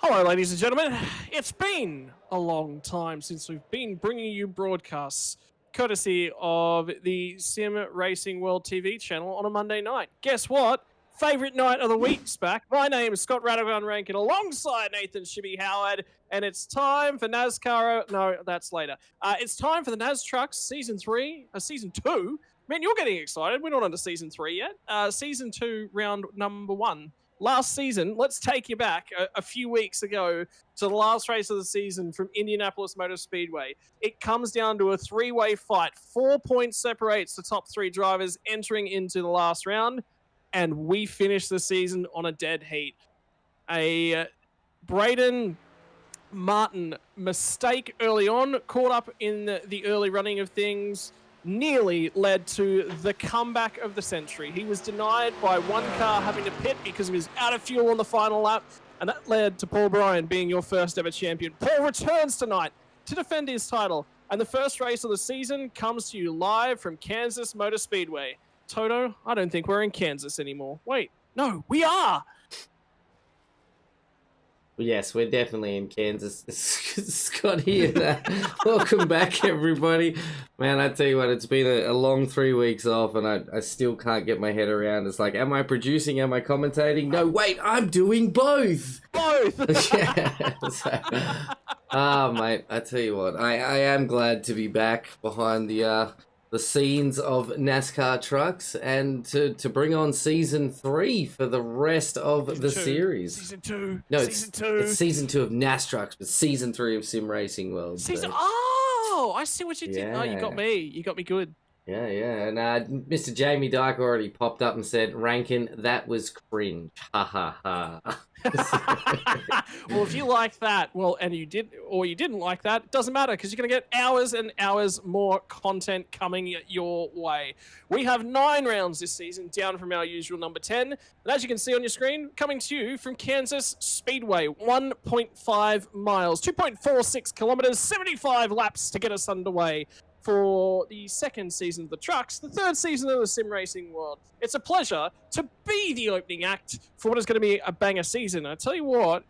Hello, ladies and gentlemen. It's been a long time since we've been bringing you broadcasts courtesy of the Sim Racing World TV channel on a Monday night. Guess what? Favorite night of the week's back. My name is Scott Radagon Rankin alongside Nathan Shibby Howard, and it's time for NASCAR. No, that's later. It's time for the NASTRUCKS Season 2. Man, you're getting excited. We're not on to Season 3 yet. Season 2, round number 1. Last season, let's take you back a few weeks ago to the last race of the season from Indianapolis Motor Speedway. It comes down to a three-way fight. 4 points separates the top three drivers entering into the last round, and we finish the season on a dead heat. A Braden Martin mistake early on, caught up in the early running of things, nearly led to the comeback of the century. He was denied by one car having to pit because he was out of fuel on the final lap, and that led to Paul Bryan being your first ever champion. Paul returns tonight to defend his title, and the first race of the season comes to you live from Kansas Motor Speedway. Toto, I don't think we're in Kansas anymore. Wait, no, we are! Yes, we're definitely in Kansas. Scott here. Welcome back, everybody. Man, I tell you what, it's been a long 3 weeks off, and I still can't get my head around. It's like, am I producing? Am I commentating? No, wait, I'm doing both. Both. Yeah. Mate, I tell you what, I am glad to be back behind the scenes of NASCAR trucks and to bring on season 3 for the rest of the series. Season 2. No, season 2. It's season 2 of NASTRUCKS, but season 3 of Sim Racing World. Oh, I see what you did. Yeah. Oh, you got me. You got me good. Yeah. And Mr. Jamie Dyke already popped up and said, Rankin, that was cringe. Ha ha ha. Well, if you like that, and you didn't like that, it doesn't matter, because you're going to get hours and hours more content coming your way. We have 9 rounds this season, down from our usual number 10. And as you can see on your screen, coming to you from Kansas Speedway, 1.5 miles, 2.46 kilometers, 75 laps to get us underway for the second season of the trucks, the third season of the Sim Racing World. It's a pleasure to be the opening act for what is going to be a banger season. I tell you what,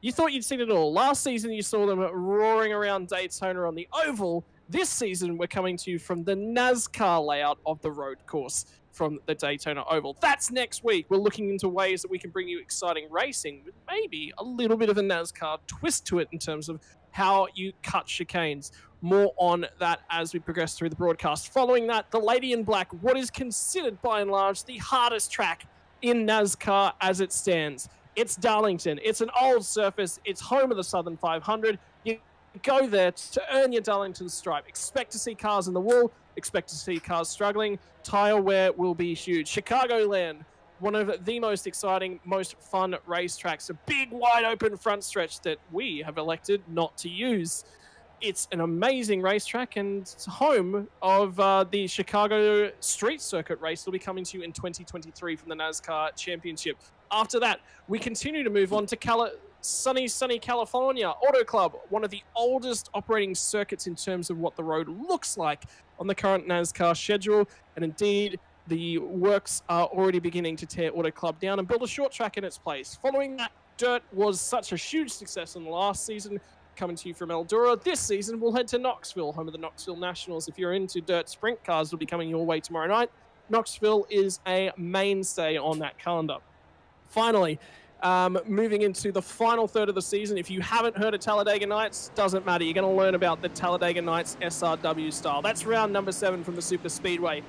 you thought you'd seen it all. Last season, you saw them roaring around Daytona on the oval. This season, we're coming to you from the NASCAR layout of the road course from the Daytona Oval. That's next week. We're looking into ways that we can bring you exciting racing with maybe a little bit of a NASCAR twist to it in terms of how you cut chicanes. More on that as we progress through the broadcast. Following that, the Lady in Black, what is considered by and large the hardest track in NASCAR as it stands. It's Darlington. It's an old surface. It's home of the Southern 500. You go there to earn your Darlington stripe. Expect to see cars in the wall. Expect to see cars struggling. Tire wear will be huge. Chicagoland, one of the most exciting, most fun racetracks. A big, wide open front stretch that we have elected not to use. It's an amazing racetrack, and it's home of the Chicago Street Circuit race that will be coming to you in 2023 from the NASCAR Championship. After that, we continue to move on to sunny California. Auto Club, one of the oldest operating circuits in terms of what the road looks like on the current NASCAR schedule. And indeed, the works are already beginning to tear Auto Club down and build a short track in its place. Following that, dirt was such a huge success in the last season. Coming to you from Eldora. This season, we'll head to Knoxville, home of the Knoxville Nationals. If you're into dirt sprint cars, will be coming your way tomorrow night. Knoxville is a mainstay on that calendar. Finally, moving into the final third of the season, if you haven't heard of Talladega Nights, doesn't matter. You're going to learn about the Talladega Nights SRW style. That's round number 7 from the Super Speedway.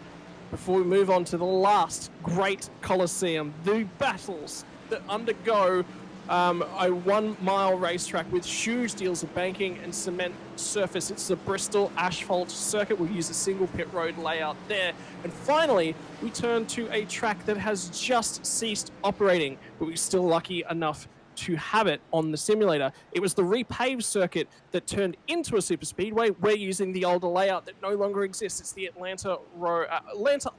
Before we move on to the last great Coliseum, the battles that undergo a 1 mile racetrack with huge deals of banking and cement surface. It's the Bristol asphalt circuit. We'll use a single pit road layout there. And finally, we turn to a track that has just ceased operating, but we're still lucky enough to have it on the simulator. It was the repaved circuit that turned into a super speedway. We're using the older layout that no longer exists. It's the Atlanta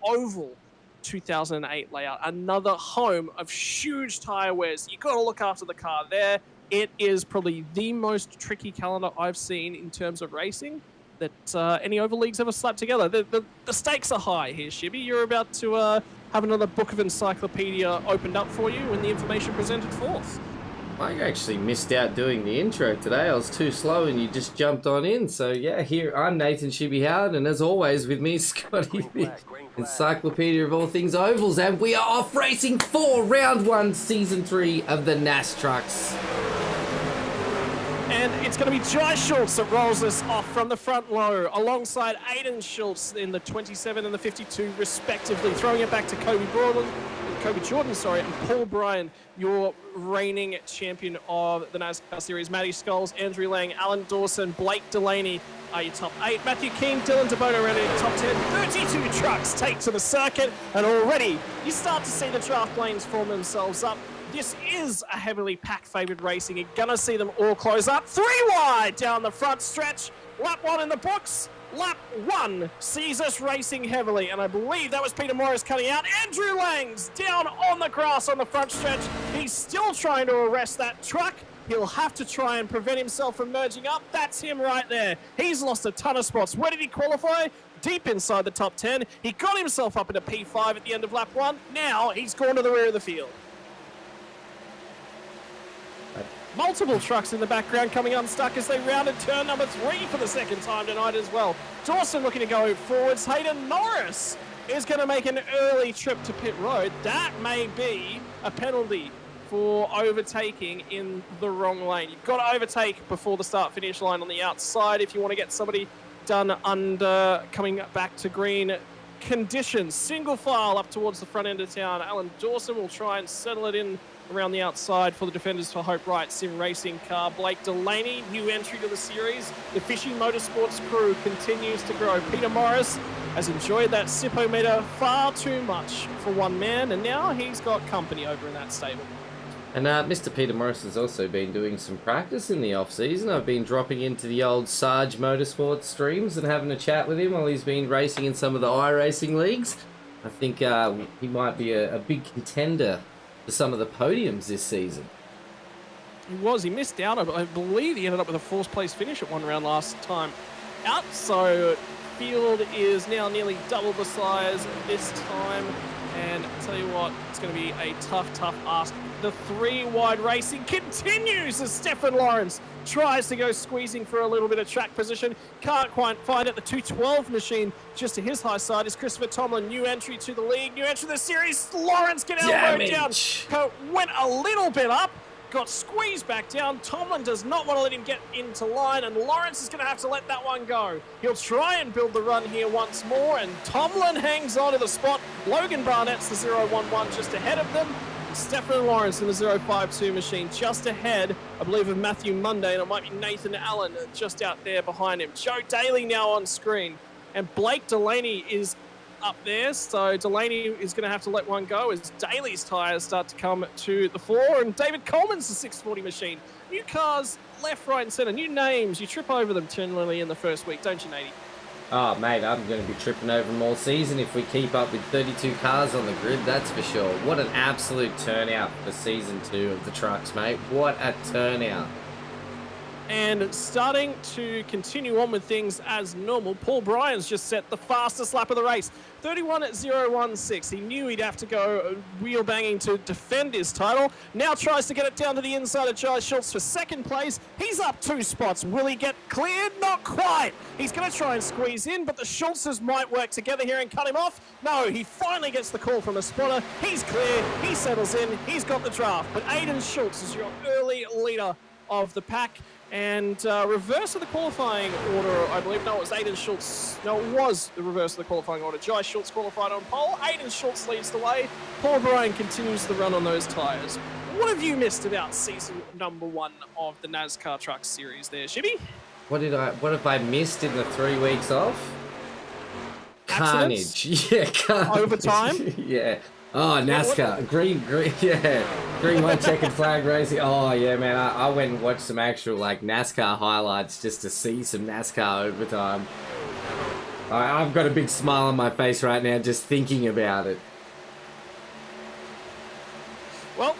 Oval 2008 layout, another home of huge tire wears. You got to look after the car there. It is probably the most tricky calendar I've seen in terms of racing that any oval leagues ever slapped together. The stakes are high here, Shibby. You're about to have another book of encyclopedia opened up for you and the information presented forth. I actually missed out doing the intro today. I was too slow and you just jumped on in. So yeah, here I'm Nathan Shibby Howard, and as always with me, Scotty, the encyclopedia of all things ovals, and we are off racing for round 1, season 3 of the NASTRUCKS. And it's going to be Jai Schultz that rolls us off from the front row, alongside Aiden Schultz in the 27 and the 52 respectively, throwing it back to Kobe Jordan, and Paul Bryan, your reigning champion of the NASCAR Series. Matty Scholes, Andrew Lang, Alan Dawson, Blake Delaney are your top 8. Matthew King, Dylan DeBoto ready in top 10. 32 trucks take to the circuit, and already you start to see the draft lanes form themselves up. This is a heavily pack-favoured racing. You're going to see them all close up. 3 wide down the front stretch. Lap 1 in the books. Lap 1 sees us racing heavily, and I believe that was Peter Morris cutting out. Andrew Lang's down on the grass on the front stretch. He's still trying to arrest that truck. He'll have to try and prevent himself from merging up. That's him right there. He's lost a ton of spots. Where did he qualify? Deep inside the top 10. He got himself up into P5 at the end of lap 1. Now he's gone to the rear of the field. Multiple trucks in the background coming unstuck as they rounded turn number 3 for the second time tonight as well. Dawson looking to go forwards. Hayden Norris is going to make an early trip to pit road. That may be a penalty for overtaking in the wrong lane. You've got to overtake before the start-finish line on the outside if you want to get somebody done under coming back to green conditions. Single file up towards the front end of town. Alan Dawson will try and settle it in around the outside for the defenders for Hope Wright Sim Racing car. Blake Delaney, new entry to the series. The Fishy Motorsports crew continues to grow. Peter Morris has enjoyed that Sipometer far too much for one man, and now he's got company over in that stable. And Mr. Peter Morris has also been doing some practice in the off-season. I've been dropping into the old Sarge Motorsports streams and having a chat with him while he's been racing in some of the iRacing leagues. I think he might be a big contender for some of the podiums this season. He missed out. I believe he ended up with a 4th place finish at one round last time out. So field is now nearly double the size this time. And I'll tell you what, it's going to be a tough ask. The 3 wide racing continues as Stefan Lawrence tries to go squeezing for a little bit of track position. Can't quite find it. The 212 machine just to his high side is Christopher Tomlin. New entry to the league, new entry to the series. Lawrence get elbowed down. Went a little bit up. Got squeezed back down. Tomlin does not want to let him get into line, and Lawrence is going to have to let that one go. He'll try and build the run here once more, and Tomlin hangs on to the spot. Logan Barnett's the 011 just ahead of them. Stefan Lawrence in the 052 machine just ahead, I believe, of Matthew Monday, and it might be Nathan Allen just out there behind him. Joe Daly now on screen, and Blake Delaney is up there, so Delaney is going to have to let one go as Daly's tyres start to come to the fore, and David Coleman's the 640 machine. New cars left, right and centre, new names. You trip over them generally in the first week, don't you, Nady? Oh, mate, I'm going to be tripping over them all season if we keep up with 32 cars on the grid, that's for sure. What an absolute turnout for season 2 of the trucks, mate. What a turnout. And starting to continue on with things as normal, Paul Bryan's just set the fastest lap of the race, 31.016. He knew he'd have to go wheel banging to defend his title. Now tries to get it down to the inside of Jai Schultz for 2nd place. He's up 2 spots. Will he get cleared? Not quite. He's going to try and squeeze in, but the Schultzes might work together here and cut him off. No, he finally gets the call from the spotter. He's clear. He settles in. He's got the draft. But Aiden Schultz is your early leader of the pack. And reverse of the qualifying order, I believe. No, it was Aiden Schultz. No, it was the reverse of the qualifying order. Jai Schultz qualified on pole. Aiden Schultz leads the way. Paul Bryan continues the run on those tyres. What have you missed about season number 1 of the NASCAR Truck Series there, Shibby? What have I missed in the 3 weeks off? Accidents? Carnage. Yeah, carnage. Overtime? Yeah. Oh, NASCAR. Green, yeah. Green 1 checkered flag racing. Oh, yeah, man. I went and watched some actual, NASCAR highlights just to see some NASCAR overtime. I've got a big smile on my face right now just thinking about it. Well,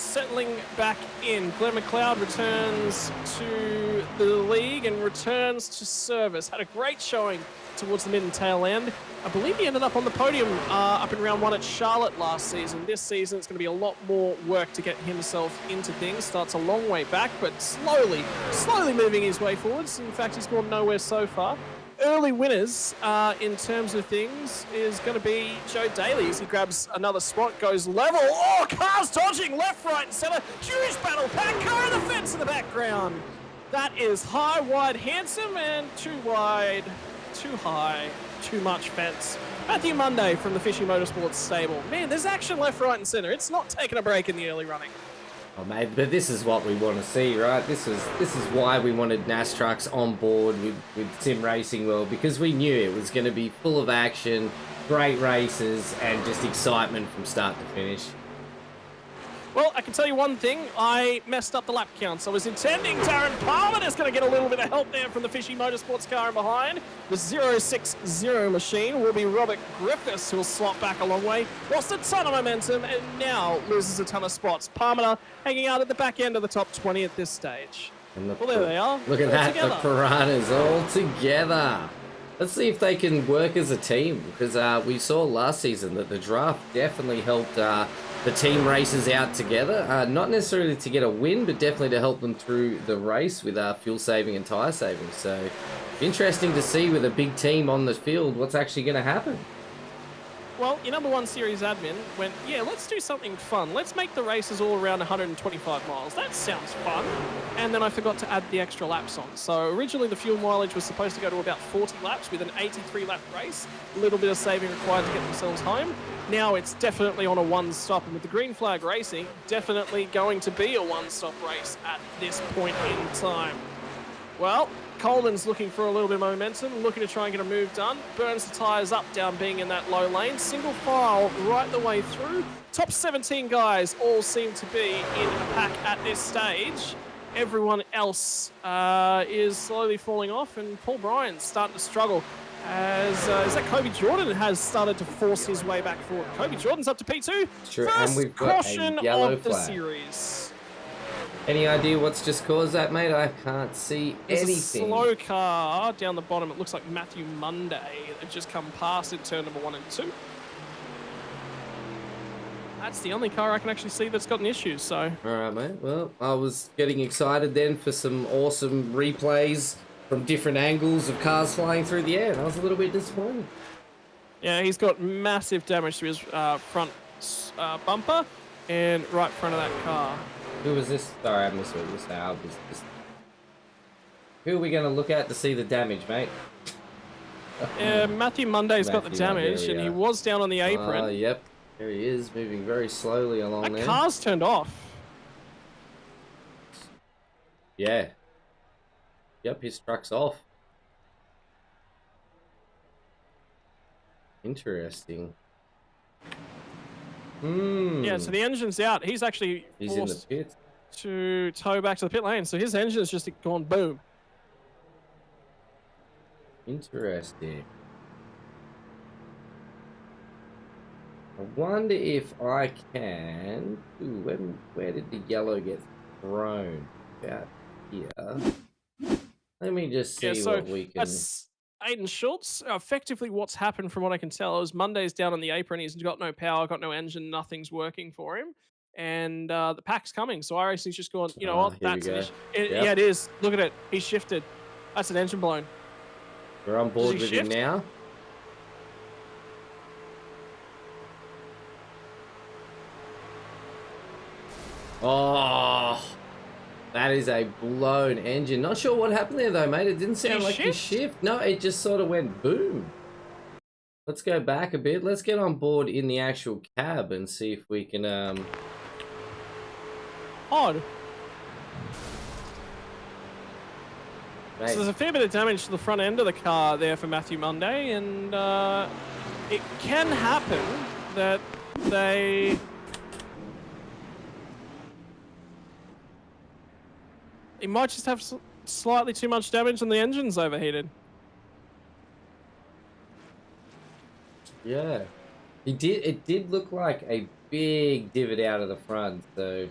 settling back in. Glenn McLeod returns to the league and returns to service. Had a great showing towards the mid and tail end. I believe he ended up on the podium up in round 1 at Charlotte last season. This season, it's going to be a lot more work to get himself into things. Starts a long way back, but slowly moving his way forwards. In fact, he's gone nowhere so far. Early winners in terms of things is going to be Joe Daly as he grabs another spot, goes level. Oh, cars dodging left, right, and center. Huge battle. Pack car in the fence in the background. That is high, wide, handsome, and too wide, too high, too much fence. Matthew Monday from the Fishy Motorsports stable. Man, there's action left, right, and center. It's not taking a break in the early running. Oh, mate, but this is what we want to see, right? This is why we wanted NASTRUCKS on board with Sim Racing World, because we knew it was going to be full of action, great races, and just excitement from start to finish. Well, I can tell you one thing. I messed up the lap counts. I was intending Darren Palmer is going to get a little bit of help there from the Fishy Motorsports car in behind. The 060 machine will be Robert Griffiths, who will slot back a long way. Lost a ton of momentum and now loses a ton of spots. Palmer hanging out at the back end of the top 20 at this stage. And well, there they are. Look at all that, together. the Piranhas all together. Let's see if they can work as a team, because we saw last season that the draft definitely helped the team races out together. Not necessarily to get a win, but definitely to help them through the race with fuel saving and tyre saving. So interesting to see with a big team on the field what's actually going to happen. Well, your number one series admin went, yeah, let's do something fun. Let's make the races all around 125 miles. That sounds fun. And then I forgot to add the extra laps on. So originally the fuel mileage was supposed to go to about 40 laps with an 83 lap race. A little bit of saving required to get themselves home. Now it's definitely on a one-stop. And with the green flag racing, definitely going to be a one-stop race at this point in time. Well, Coleman's looking for a little bit of momentum, looking to try and get a move done. Burns the tyres up, down being in that low lane. Single file right the way through. Top 17 guys all seem to be in a pack at this stage. Everyone else is slowly falling off, and Paul Bryan's starting to struggle. As is that Kobe Jordan has started to force his way back forward. Kobe Jordan's up to P2. True, First and we've got caution a yellow of the flag. Series. Any idea what's just caused that, mate? I can't see There's anything. a slow car down the bottom. It looks like Matthew Monday had just come past in turn number 1 and 2. That's the only car I can actually see that's got an issue, so... All right, mate. Well, I was getting excited then for some awesome replays from different angles of cars flying through the air, and I was a little bit disappointed. Yeah, he's got massive damage to his front bumper and right front of that car. Who was this? Sorry, I misread this now. Who are we going to look at to see the damage, mate? Matthew Monday's got the damage, and he was down on the apron. Yep. There he is, moving very slowly along there. That car's turned off. Yeah. Yep, his truck's off. Interesting. Yeah, so the engine's out. He's actually He's in the pit. To tow back to the pit lane. So his engine's just gone boom. Interesting. I wonder if I can... Ooh, where did the yellow get thrown? About here. Let me just see what we can... That's Aiden Schultz. Effectively, what's happened from what I can tell is Monday's down on the apron. He's got no power, got no engine, nothing's working for him. And the pack's coming. So iRacing's just going, you know what? That's an issue. Yeah, it is. Look at it. He's shifted. That's an engine blown. We're on board with him now. Oh, that is a blown engine. Not sure what happened there though, mate. It didn't sound like a shift. No, it just sort of went boom. Let's go back a bit. Let's get on board in the actual cab and see if we can Odd. Mate. So there's a fair bit of damage to the front end of the car there for Matthew Monday, and it can happen that he might just have slightly too much damage and the engine's overheated. Yeah. It did look like a big divot out of the front, so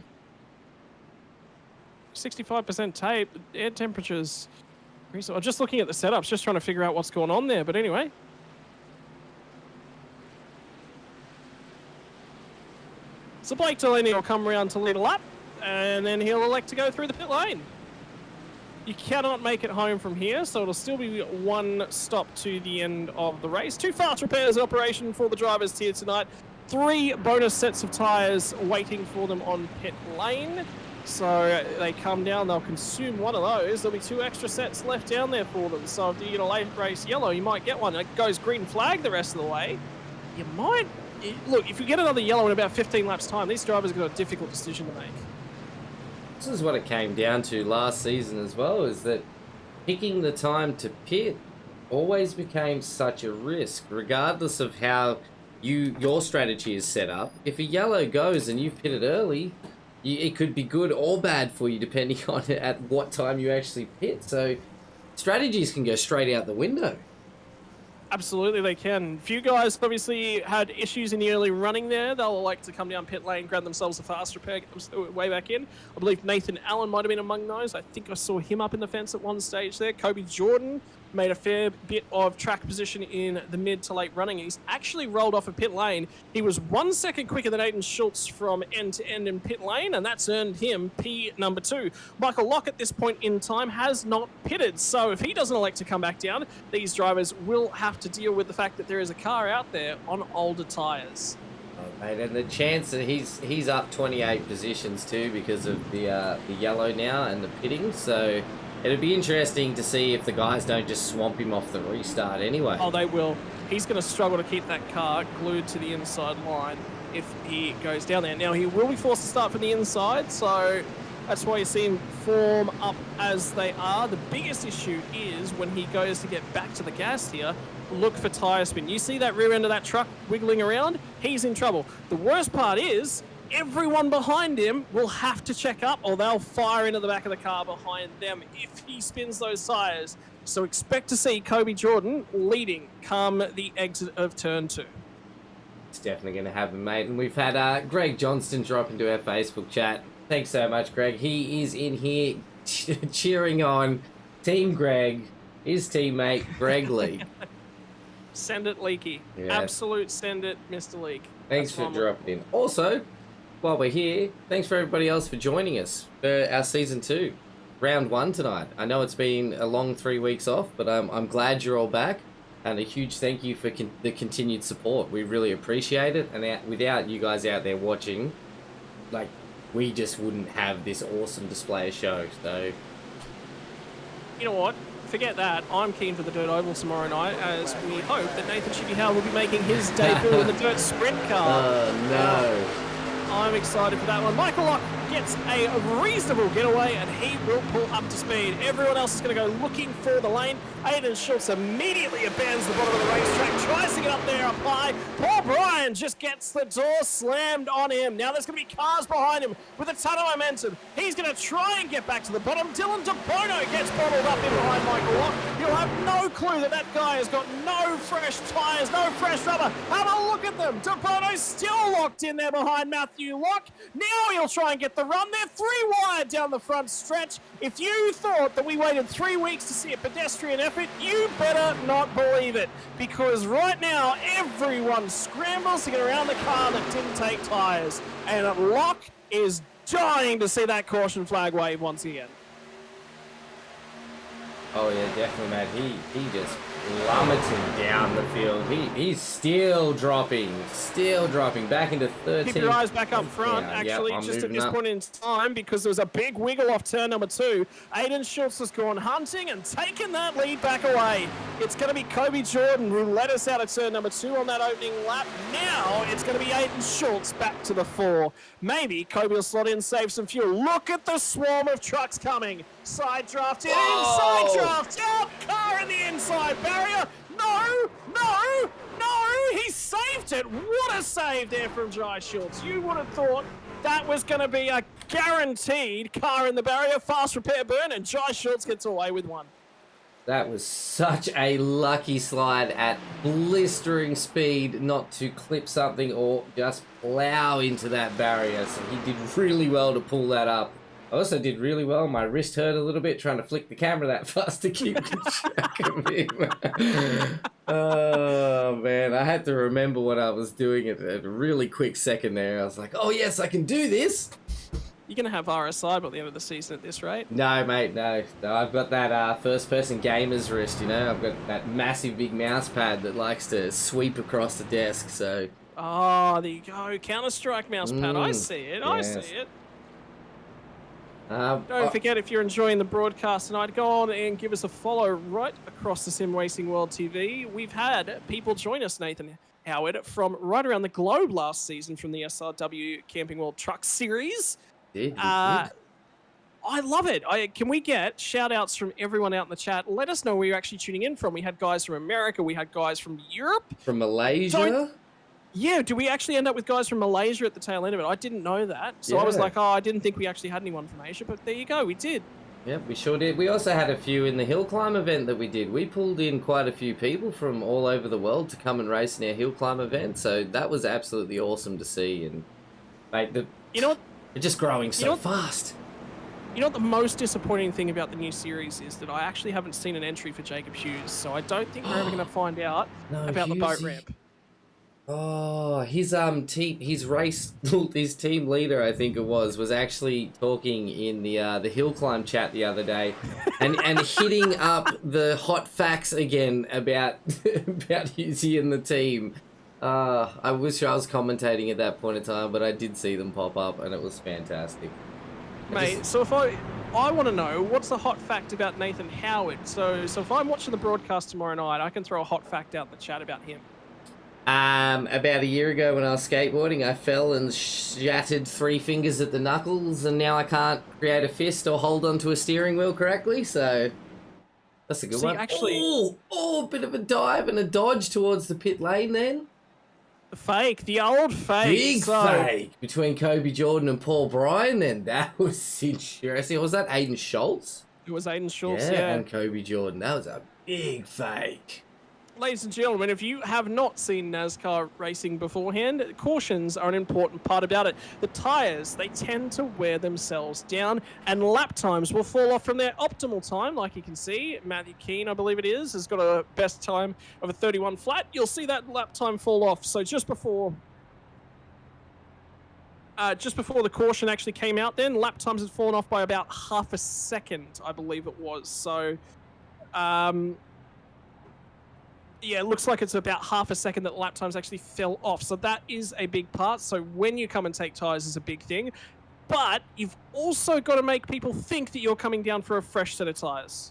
65% tape, air temperatures. I'm just looking at the setups, just trying to figure out what's going on there. But anyway. So Blake Delaney will come around to lead a lap, and then he'll elect to go through the pit lane. You cannot make it home from here, so it'll still be one stop to the end of the race. 2 fast repairs in operation for the drivers here tonight. 3 bonus sets of tyres waiting for them on pit lane. So they come down, they'll consume one of those. There'll be 2 extra sets left down there for them. So if you get a late race yellow, you might get one. It goes green flag the rest of the way. You might... Look, if you get another yellow in about 15 laps time, these drivers have got a difficult decision to make. This is what it came down to last season as well, is that picking the time to pit always became such a risk, regardless of how your strategy is set up. If a yellow goes and you've pitted early, it could be good or bad for you depending on at what time you actually pit. So strategies can go straight out the window. Absolutely, they can. A few guys obviously had issues in the early running there. They'll like to come down pit lane, grab themselves a fast repair, get way back in. I believe Nathan Allen might have been among those. I think I saw him up in the fence at one stage there. Kobe Jordan made a fair bit of track position in the mid to late running. He's actually rolled off a pit lane. He was 1 second quicker than Aiden Schultz from end to end in pit lane, and that's earned him P number 2. Michael Locke at this point in time has not pitted, so if he doesn't elect to come back down, these drivers will have to deal with the fact that there is a car out there on older tyres. Oh, mate, and the chance that he's up 28 positions too because of the yellow now and the pitting, so it'd be interesting to see if the guys don't just swamp him off the restart anyway. Oh, they will. He's going to struggle to keep that car glued to the inside line if he goes down there. Now, he will be forced to start from the inside, so that's why you see him form up as they are. The biggest issue is when he goes to get back to the gas here, look for tyre spin. You see that rear end of that truck wiggling around? He's in trouble. The worst part is everyone behind him will have to check up or they'll fire into the back of the car behind them if he spins those tyres. So expect to see Kobe Jordan leading come the exit of turn 2. It's definitely going to happen, mate. And we've had Greg Johnston drop into our Facebook chat. Thanks so much, Greg. He is in here cheering on Team Greg, his teammate, Greg Lee. Send it, Leaky. Yeah. Absolute send it, Mr. Leak. Thanks for dropping in. Also, while we're here, thanks for everybody else for joining us for our Season 2, Round 1 tonight. I know it's been a long 3 weeks off, but I'm glad you're all back. And a huge thank you for the continued support. We really appreciate it. And without you guys out there watching, like, we just wouldn't have this awesome display of show. So, you know what? Forget that. I'm keen for the Dirt Oval tomorrow night, as we hope that Nathan Chippy-Howell will be making his debut in the Dirt Sprint car. Oh, no. I'm excited for that one. Michael Locke gets a reasonable getaway, and he will pull up to speed. Everyone else is going to go looking for the lane. Aiden Schultz immediately abandons the bottom of the racetrack, tries to get up there up high. Paul Bryan just gets the door slammed on him. Now there's going to be cars behind him with a ton of momentum. He's going to try and get back to the bottom. Dylan DeBono gets bottled up in behind Michael Locke. You'll have no clue that that guy has got no fresh tyres, no fresh rubber. Have a look at them. DeBono's still locked in there behind Matthew Locke. Now he'll try and get the run. They're 3 wide down the front stretch. If you thought that we waited 3 weeks to see a pedestrian effort, you better not believe it, because right now everyone scrambles to get around the car that didn't take tyres, and Locke is dying to see that caution flag wave once again. Oh yeah, definitely, mate. He just plummeting down the field. He's still dropping back into 13. Keep your eyes back up front, actually, just at this point in time, because there was a big wiggle off turn number 2. Aiden Schultz has gone hunting and taken that lead back away. It's going to be Kobe Jordan who led us out of turn number 2 on that opening lap. Now it's going to be Aiden Schultz back to the 4. Maybe Kobe will slot in, save some fuel. Look at the swarm of trucks coming. Side draft in, side draft out, car in the inside barrier. No, he saved it. What a save there from Jai Schultz. You would have thought that was going to be a guaranteed car in the barrier, fast repair burn, and Jai Schultz gets away with one. That was such a lucky slide at blistering speed not to clip something or just plow into that barrier. So he did really well to pull that up I also did really well. My wrist hurt a little bit trying to flick the camera that fast to keep track of him. Oh, man. I had to remember what I was doing at a really quick second there. I was like, oh, yes, I can do this. You're going to have RSI by the end of the season at this rate? No, mate, no. I've got that first-person gamer's wrist, you know? I've got that massive big mouse pad that likes to sweep across the desk, so... Oh, there you go. Counter-Strike mouse pad. I see it. I see it. Don't forget, if you're enjoying the broadcast tonight, go on and give us a follow right across the Sim Racing World TV. We've had people join us, Nathan Howard, from right around the globe last season from the SRW Camping World Truck Series. I love it. Can we get shout-outs from everyone out in the chat? Let us know where you're actually tuning in from. We had guys from America. We had guys from Europe. From Malaysia? Yeah, do we actually end up with guys from Malaysia at the tail end of it? I didn't know that. So I was like, oh, I didn't think we actually had anyone from Asia, but there you go, we did. Yep, we sure did. We also had a few in the hill climb event that we did. We pulled in quite a few people from all over the world to come and race in our hill climb event, so that was absolutely awesome to see. And mate, you know what? They're just growing so fast. You know what the most disappointing thing about the new series is? That I actually haven't seen an entry for Jacob Hughes, so I don't think we're ever going to find out about the boat ramp. Oh, his team leader, I think it was actually talking in the hill climb chat the other day, and hitting up the hot facts again about Hughesy and the team. I wish I was commentating at that point in time, but I did see them pop up, and it was fantastic. Mate, so if I want to know what's the hot fact about Nathan Howard. So if I'm watching the broadcast tomorrow night, I can throw a hot fact out in the chat about him. About a year ago when I was skateboarding, I fell and shattered 3 fingers at the knuckles, and now I can't create a fist or hold onto a steering wheel correctly, so that's a good one. Actually, a bit of a dive and a dodge towards the pit lane then. The old fake. Big fake between Kobe Jordan and Paul Bryan then. That was interesting. Was that Aiden Schultz? It was Aiden Schultz, yeah. And Kobe Jordan. That was a big fake. Ladies and gentlemen, if you have not seen NASCAR racing beforehand, cautions are an important part about it. The tyres, they tend to wear themselves down, and lap times will fall off from their optimal time. Like you can see, Matthew Keane, I believe it is, has got a best time of a 31 flat. You'll see that lap time fall off. So just before the caution actually came out then, lap times had fallen off by about half a second, I believe it was. So, yeah, it looks like it's about half a second that lap times actually fell off. So that is a big part. So when you come and take tyres is a big thing. But you've also got to make people think that you're coming down for a fresh set of tyres.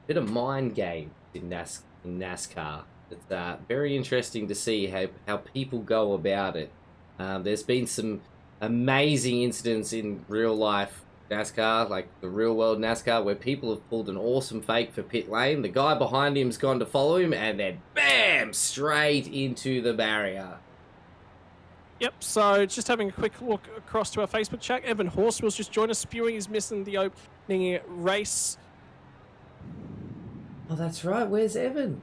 Bit of mind game in NASCAR. It's very interesting to see how people go about it. There's been some amazing incidents in real life NASCAR, like the real world NASCAR, where people have pulled an awesome fake for pit lane. The guy behind him's gone to follow him, and then bam, straight into the barrier. Yep, so just having a quick look across to our Facebook chat. Evan Horswell's just joined us, spewing he's missing the opening race. Oh, that's right. Where's Evan?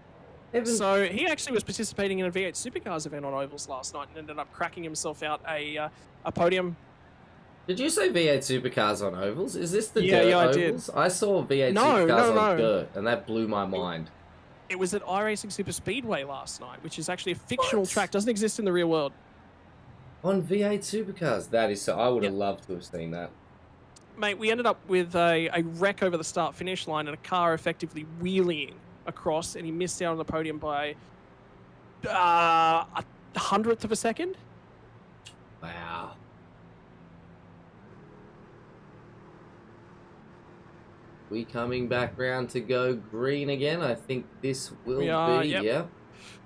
So he actually was participating in a V8 Supercars event on ovals last night and ended up cracking himself out a podium. Did you say V8 Supercars on ovals? Is this the dirt I ovals? did. I saw V8 Supercars on dirt, and that blew my mind. It was at iRacing Super Speedway last night, which is actually a fictional track. Doesn't exist in the real world. On V8 Supercars? That is so... I would have loved to have seen that. Mate, we ended up with a wreck over the start-finish line and a car effectively wheeling across, and he missed out on the podium by a hundredth of a second. Wow. We coming back round to go green again? I think this will be, yeah.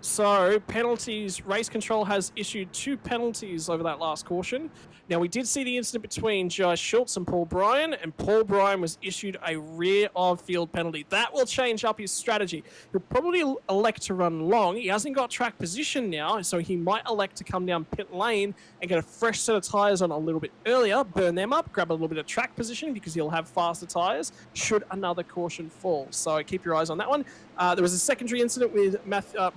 So, penalties. Race Control has issued 2 penalties over that last caution. Now, we did see the incident between Josh Schultz and Paul Bryan was issued a rear-of-field penalty. That will change up his strategy. He'll probably elect to run long. He hasn't got track position now, so he might elect to come down pit lane and get a fresh set of tyres on a little bit earlier, burn them up, grab a little bit of track position because he'll have faster tyres should another caution fall. So keep your eyes on that one. There was a secondary incident with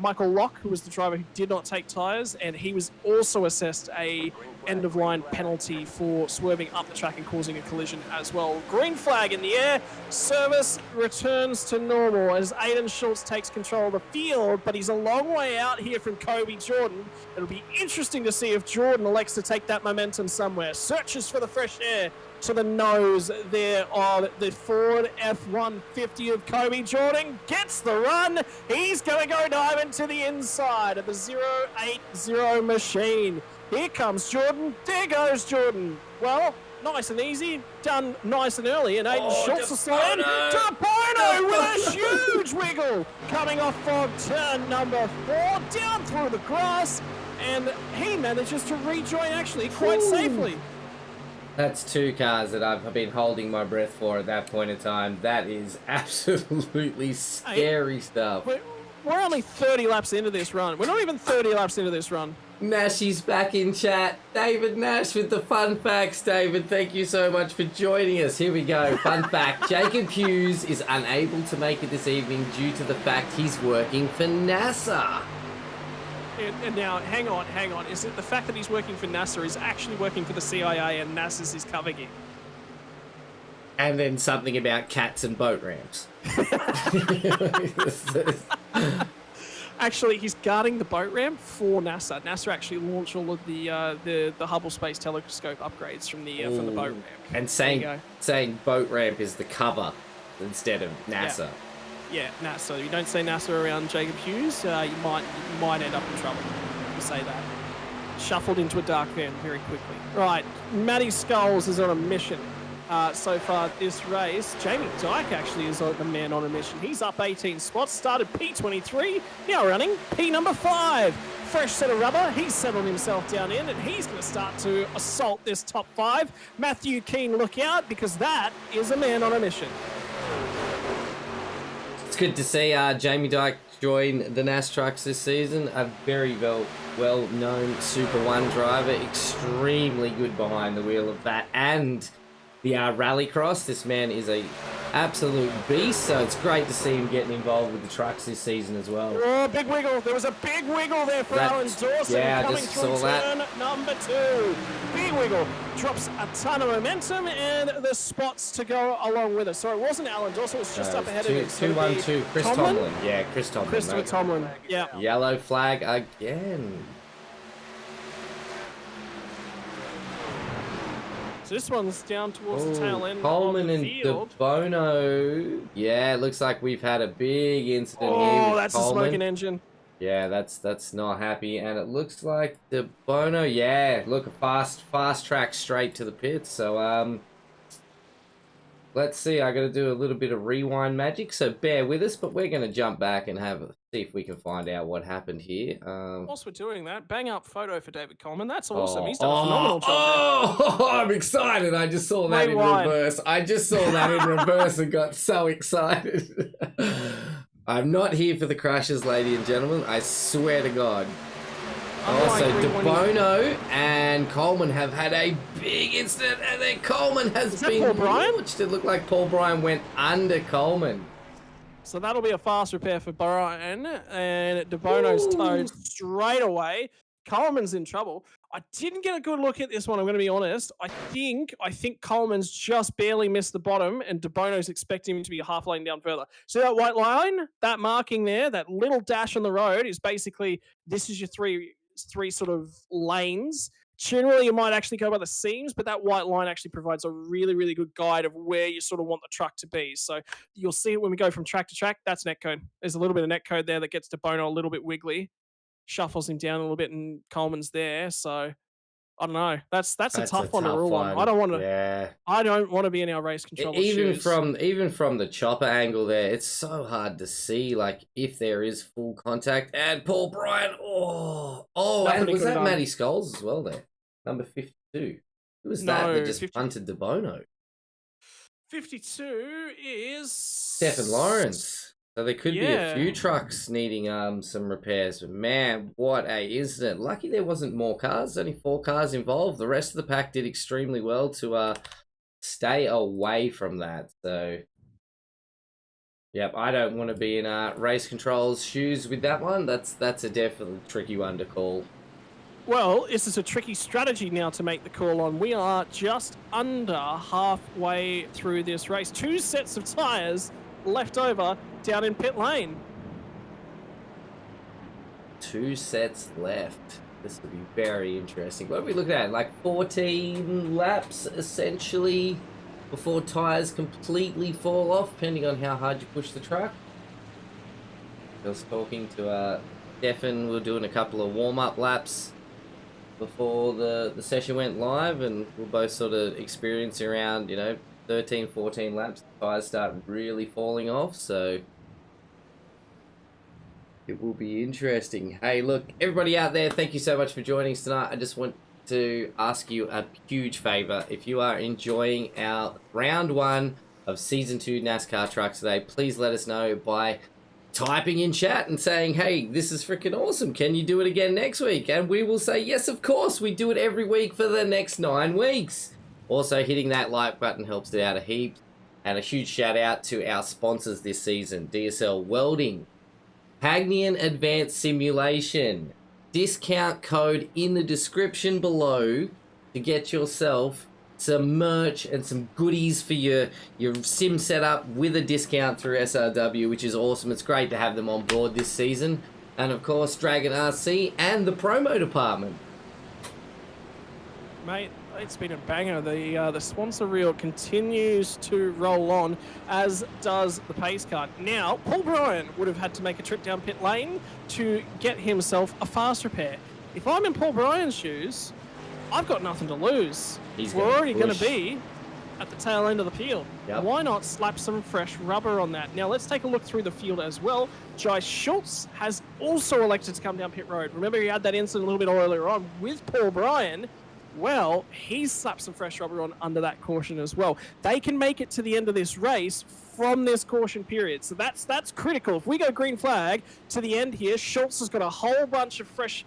Michael Locke, who was the driver who did not take tyres, and he was also assessed a end-of-line penalty for swerving up the track and causing a collision as well. Green flag in the air. Service returns to normal as Aiden Schultz takes control of the field, but he's a long way out here from Kobe Jordan. It'll be interesting to see if Jordan elects to take that momentum somewhere. Searches for the fresh air to the nose there of the Ford F-150 of Kobe Jordan. Gets the run. He's going to go diving to the inside of the 080 machine. Here comes Jordan. There goes Jordan. Well, nice and easy. Done nice and early. And Aiden Schultz is slowing. DeBono with a huge wiggle. Coming off of turn number 4. Down through the grass. And he manages to rejoin actually quite safely. That's 2 cars that I've been holding my breath for at that point in time. That is absolutely scary stuff. We're only 30 laps into this run. We're not even 30 laps into this run. Nashy's back in chat. David Nash with the fun facts. David, thank you so much for joining us. Here we go. Fun fact. Jacob Hughes is unable to make it this evening due to the fact he's working for NASA. And now, hang on. Is it the fact that he's working for NASA is actually working for the CIA and NASA's is covering him? And then something about cats and boat ramps. Actually, he's guarding the boat ramp for NASA. NASA actually launched all of the Hubble Space Telescope upgrades from the boat ramp. And saying boat ramp is the cover instead of NASA. Yeah, NASA. You don't say NASA around Jacob Hughes, you might end up in trouble. You say that. Shuffled into a dark van very quickly. Right, Matty Skulls is on a mission. So far this race, Jamie Dyke actually is the man on a mission. He's up 18 spots, started P23, now running P number 5. Fresh set of rubber, he's settled himself down in, and he's going to start to assault this top 5. Matthew Keane, look out, because that is a man on a mission. It's good to see Jamie Dyke join the NASTRUCKS this season. A very well-known Super 1 driver, extremely good behind the wheel of that and the Rallycross. This man is a absolute beast, so it's great to see him getting involved with the trucks this season as well. Oh, big wiggle. There was a big wiggle there for Alan Dawson coming through turn number 2. Big wiggle. Drops a ton of momentum and the spots to go along with it. So it wasn't Alan Dawson, it was just up ahead of him. 2-1-2, Chris Tomlin. Yeah, Chris Tomlin. Christopher Tomlin, yeah. Yellow flag again. So this one's down towards the tail end Coleman of the field. and DeBono. Yeah, it looks like we've had a big incident here with that's Coleman. a smoking engine. Yeah, that's not happy. And it looks like DeBono, yeah, look, a fast track straight to the pits. So, let's see. I got to do a little bit of rewind magic, so bear with us. But we're going to jump back and see if we can find out what happened here. Whilst we're doing that, bang up photo for David Coleman. That's awesome. He's done a phenomenal job. I'm excited. I just saw that in reverse. I just saw that in reverse and got so excited. I'm not here for the crashes, ladies and gentlemen. I swear to God. Also, DeBono and Coleman have had a big incident, and then Coleman has been launched. It looked like Paul Bryan went under Coleman. So that'll be a fast repair for Bryan, and DeBono's towed straight away. Coleman's in trouble. I didn't get a good look at this one, I'm going to be honest. I think Coleman's just barely missed the bottom, and DeBono's expecting him to be a half lane down further. So that white line, that marking there, that little dash on the road is basically, this is your three sort of lanes. Generally, you might actually go by the seams, but that white line actually provides a really, really good guide of where you sort of want the truck to be. So you'll see it when we go from track to track. That's netcode. There's a little bit of netcode there that gets DeBono a little bit wiggly, shuffles him down a little bit, and Coleman's there. So I don't know. That's a tough one to rule on. I don't want to. Yeah. I don't want to be in our race control. Even from the chopper angle there, it's so hard to see like if there is full contact. And Paul Bryan, and was that Matty Scholes as well there? Number 52. Who was that just punted DeBono? 52 is Stephen Lawrence. So there could be a few trucks needing some repairs. But man, what a incident. Lucky there wasn't more cars. Only 4 cars involved. The rest of the pack did extremely well to stay away from that. So Yep, I don't want to be in race control's shoes with that one. That's a definitely tricky one to call. Well, this is a tricky strategy now to make the call on. We are just under halfway through this race. 2 sets of tyres left over down in pit lane. 2 sets left. This will be very interesting. What are we looking at? Like 14 laps, essentially, before tyres completely fall off, depending on how hard you push the truck. I was talking to Stefan. We were doing a couple of warm-up laps before the session went live, and we're both sort of experiencing around, 13, 14 laps. The tyres start really falling off, so it will be interesting. Hey, look, everybody out there, thank you so much for joining us tonight. I just want to ask you a huge favor. If you are enjoying our round 1 of season 2 NASCAR trucks today, please let us know by typing in chat and saying, hey, this is freaking awesome. Can you do it again next week? And we will say, yes, of course. We do it every week for the next 9 weeks. Also, hitting that like button helps it out a heap. And a huge shout out to our sponsors this season, DSL Welding, Hagnian Advanced Simulation. Discount code in the description below to get yourself some merch and some goodies for your sim setup with a discount through SRW, which is awesome. It's great to have them on board this season. And of course, Dragon RC and the promo department. Mate, it's been a banger. The sponsor reel continues to roll on, as does the pace car. Now, Paul Bryan would have had to make a trip down pit lane to get himself a fast repair. If I'm in Paul Bryan's shoes, I've got nothing to lose. We're already going to be at the tail end of the field. Yep. Why not slap some fresh rubber on that? Now, let's take a look through the field as well. Jai Schultz has also elected to come down pit road. Remember, he had that incident a little bit earlier on with Paul Bryan. Well, he slapped some fresh rubber on under that caution as well. They can make it to the end of this race from this caution period. So that's critical. If we go green flag to the end here, Schultz has got a whole bunch of fresh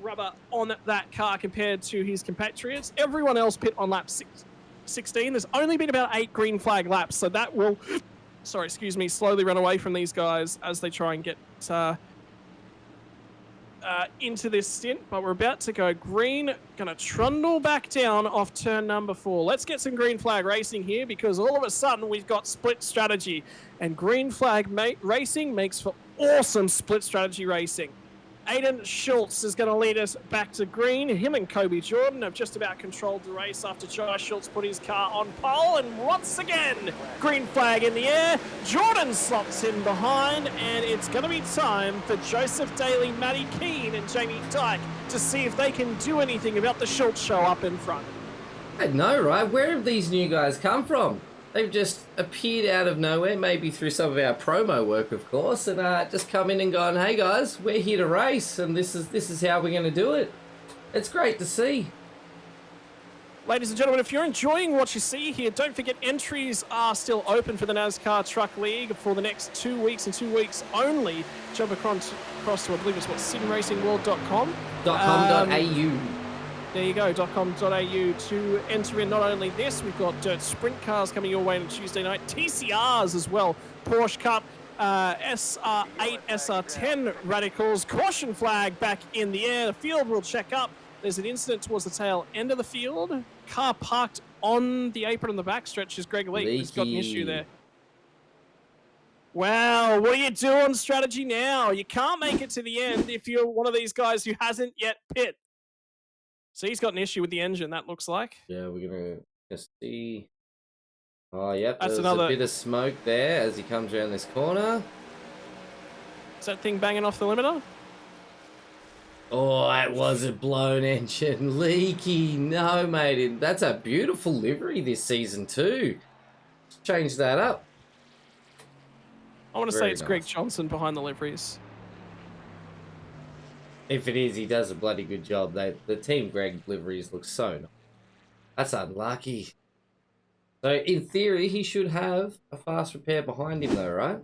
rubber on that car compared to his compatriots. Everyone else pit on lap 16. There's only been about 8 green flag laps, so that will, slowly run away from these guys as they try and get into this stint. But we're about to go green, gonna trundle back down off turn number 4. Let's get some green flag racing here, because all of a sudden we've got split strategy, and green flag racing makes for awesome split strategy racing. Aiden Schultz is going to lead us back to green. Him and Kobe Jordan have just about controlled the race after Jai Schultz put his car on pole. And once again, green flag in the air. Jordan slots in behind, and it's going to be time for Joseph Daly, Matty Keane, and Jamie Dyke to see if they can do anything about the Schultz show up in front. I know, right? Where have these new guys come from? They've just appeared out of nowhere, maybe through some of our promo work, of course, and just come in and gone, hey guys, we're here to race, and this is how we're going to do it. It's great to see. Ladies and gentlemen, if you're enjoying what you see here, don't forget entries are still open for the NASCAR Truck League for the next 2 weeks and 2 weeks only. Jump across to, I believe it's simracingworld.com. .com.au. There you go, .com.au to enter in not only this, we've got Dirt Sprint Cars coming your way on Tuesday night, TCRs as well, Porsche Cup, SR8, SR10 Radicals, caution flag back in the air, the field will check up. There's an incident towards the tail end of the field, car parked on the apron on the backstretch is Greg Lee. He's got an issue there. Wow, what do you do on strategy now? You can't make it to the end if you're one of these guys who hasn't yet pit. So he's got an issue with the engine, that looks like. Yeah, we're going to just see. Oh, yep, that's there's a bit of smoke there as he comes around this corner. Is that thing banging off the limiter? Oh, it was a blown engine. Leaky. No, mate. That's a beautiful livery this season, too. Let's change that up. I want to say it's nice. Greg Johnson behind the liveries. If it is, he does a bloody good job. The Team Greg liveries look so nice. That's unlucky. So, in theory, he should have a fast repair behind him, though, right?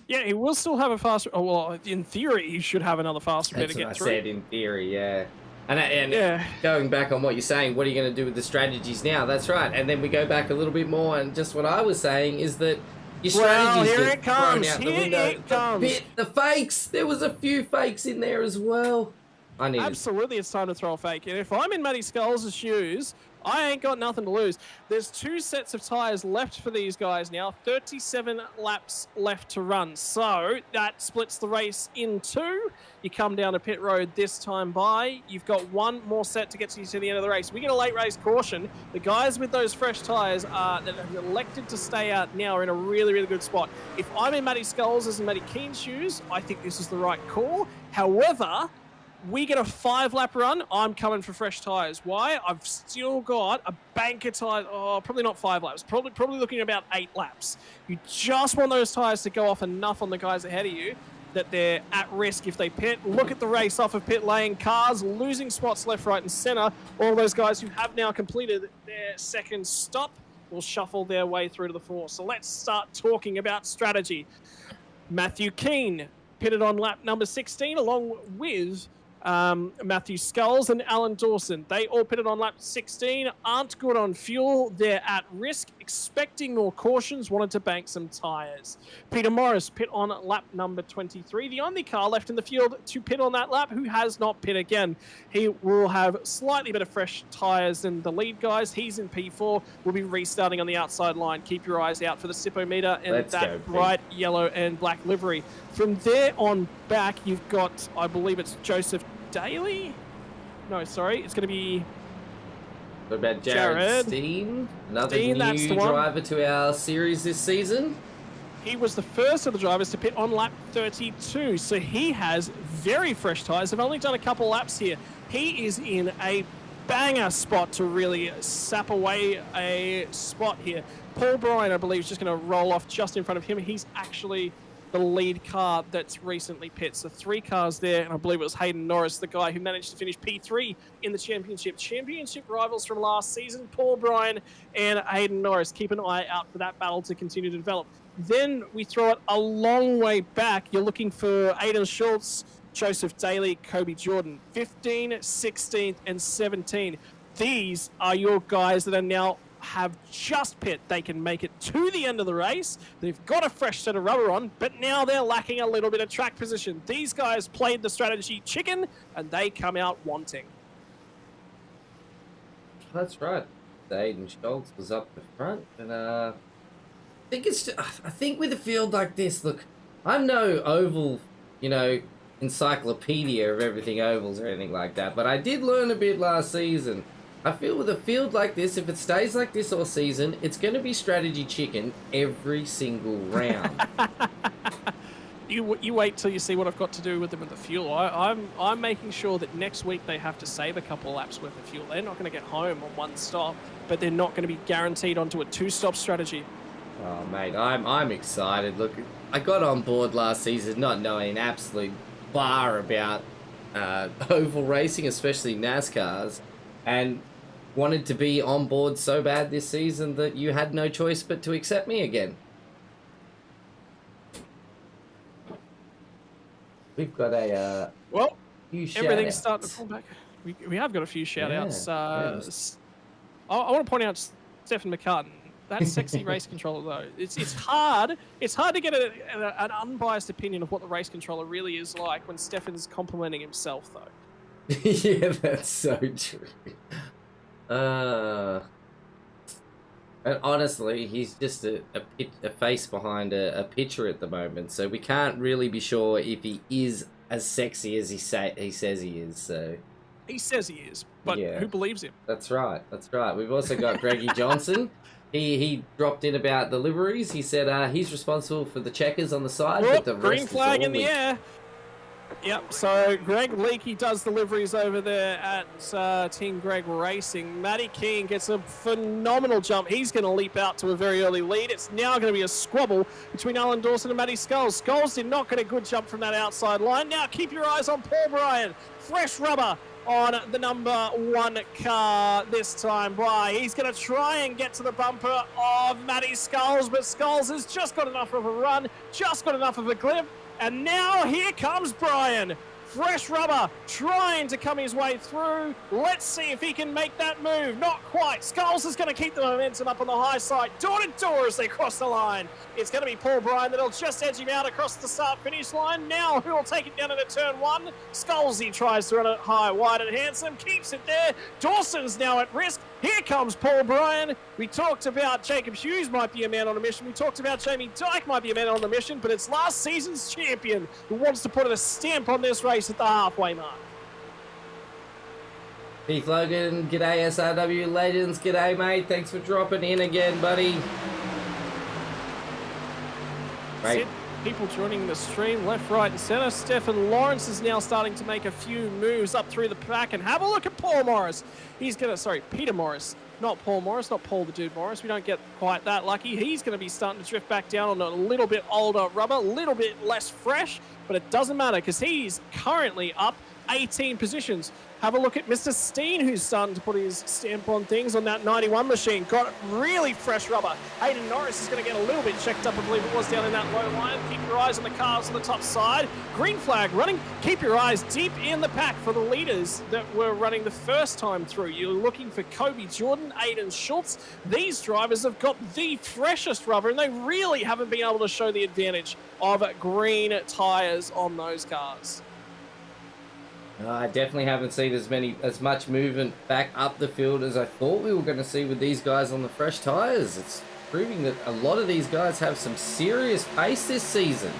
Yeah, he will still have a fast... Oh, well, in theory, he should have another fast repair to get through. That's what I said, in theory, yeah. And yeah. Going back on what you're saying, what are you going to do with the strategies now? That's right. And then we go back a little bit more, and just what I was saying is that Your Well, strategy's here get it thrown comes. out the Here window. it comes. The fakes. There was a few fakes in there as well. I needed. Absolutely, it's time to throw a fake. And if I'm in Matty Skulls' shoes, I ain't got nothing to lose. There's 2 sets of tyres left for these guys now. 37 laps left to run. So that splits the race in 2. You come down to pit road this time by. You've got 1 more set to get you to the end of the race. We get a late race caution. The guys with those fresh tyres that have elected to stay out now are in a really, really good spot. If I'm in Matty Skulls' and Matty Keen's shoes, I think this is the right call. However, we get a 5-lap run. I'm coming for fresh tyres. Why? I've still got a bank of tyres. Oh, probably not 5 laps. Probably looking at about 8 laps. You just want those tyres to go off enough on the guys ahead of you that they're at risk if they pit. Look at the race off of pit lane. Cars losing spots left, right, and centre. All those guys who have now completed their second stop will shuffle their way through to the 4. So let's start talking about strategy. Matthew Keen pitted on lap number 16 along with Matthew Skulls and Alan Dawson. They all pitted on lap 16, aren't good on fuel. They're at risk, expecting more cautions, wanted to bank some tyres. Peter Morris pit on lap number 23. The only car left in the field to pit on that lap who has not pit again. He will have slightly better fresh tyres than the lead guys. He's in P4. We'll be restarting on the outside line. Keep your eyes out for the Sipometer and that bright yellow and black livery. From there on back, you've got, I believe it's Joseph Daly? No, sorry. It's going to be... What about Jared Steen? Another new driver to our series this season? He was the first of the drivers to pit on lap 32, so he has very fresh tyres. They've only done a couple laps here. He is in a banger spot to really sap away a spot here. Paul Bryan, I believe, is just going to roll off just in front of him. He's actually the lead car that's recently pit. So 3 cars there, and I believe it was Hayden Norris, the guy who managed to finish P3 in the championship. Championship rivals from last season, Paul Bryan and Hayden Norris. Keep an eye out for that battle to continue to develop. Then we throw it a long way back. You're looking for Aiden Schultz, Joseph Daly, Kobe Jordan. 15, 16th, and 17. These are your guys that are now have just pit. They can make it to the end of the race. They've got a fresh set of rubber on, but now they're lacking a little bit of track position. These guys played the strategy chicken, and they come out wanting. That's right. Aiden Schultz was up the front, and I think with a field like this, look, I'm no oval, encyclopedia of everything ovals or anything like that, but I did learn a bit last season. I feel with a field like this, if it stays like this all season, it's going to be strategy chicken every single round. You wait till you see what I've got to do with them in the fuel. I'm making sure that next week they have to save a couple of laps worth of fuel. They're not going to get home on 1 stop, but they're not going to be guaranteed onto a 2-stop strategy. Oh, mate, I'm excited. Look, I got on board last season not knowing an absolute bar about oval racing, especially NASCARs, and wanted to be on board so bad this season that you had no choice but to accept me again. We've got a few shout-outs. Everything's starting to pull back. We have got a few shout-outs. I want to point out Stefan McCartan. That sexy race controller, though. It's hard. It's hard to get an unbiased opinion of what the race controller really is like when Stefan's complimenting himself, though. Yeah, that's so true. And honestly, he's just a face behind a picture at the moment, so we can't really be sure if he is as sexy as he says he is. So he says he is, but yeah, who believes him? That's right. That's right. We've also got Greggy Johnson. He dropped in about the liveries. He said he's responsible for the checkers on the side. But the green flag in the air. Yep, so Greg Leakey does the liveries over there at Team Greg Racing. Matty King gets a phenomenal jump. He's going to leap out to a very early lead. It's now going to be a squabble between Alan Dawson and Matty Skulls. Skulls did not get a good jump from that outside line. Now keep your eyes on Paul Bryan. Fresh rubber on the number 1 car this time by. He's going to try and get to the bumper of Matty Skulls, but Skulls has just got enough of a run, just got enough of a clip. And now here comes Bryan. Fresh rubber trying to come his way through. Let's see if he can make that move. Not quite. Skulls is going to keep the momentum up on the high side. Door to door as they cross the line. It's going to be Paul Bryan that'll just edge him out across the start-finish line. Now who will take it down into turn one? Scalzi tries to run it high, wide and handsome. Keeps it there. Dawson's now at risk. Here comes Paul Bryan. We talked about Jacob Hughes might be a man on a mission. We talked about Jamie Dyke might be a man on a mission, but it's last season's champion who wants to put a stamp on this race at the halfway mark. Keith Logan, g'day SRW Legends, g'day mate, thanks for dropping in again, buddy. Great. People joining the stream left, right and center. Stefan Lawrence is now starting to make a few moves up through the pack, and have a look at Paul Morris. He's gonna, Peter Morris, not Paul Morris, not Paul the Dude Morris. We don't get quite that lucky. He's gonna be starting to drift back down on a little bit older rubber, a little bit less fresh, but it doesn't matter because he's currently up 18 positions. Have a look at Mr. Steen, who's starting to put his stamp on things on that 91 machine. Got really fresh rubber. Hayden Norris is going to get a little bit checked up, I believe it was, down in that low line. Keep your eyes on the cars on the top side. Green flag running. Keep your eyes deep in the pack for the leaders that were running the first time through. You're looking for Kobe Jordan, Aiden Schultz. These drivers have got the freshest rubber, and they really haven't been able to show the advantage of green tyres on those cars. I definitely haven't seen as much movement back up the field as I thought we were going to see with these guys on the fresh tyres. It's proving that a lot of these guys have some serious pace this season.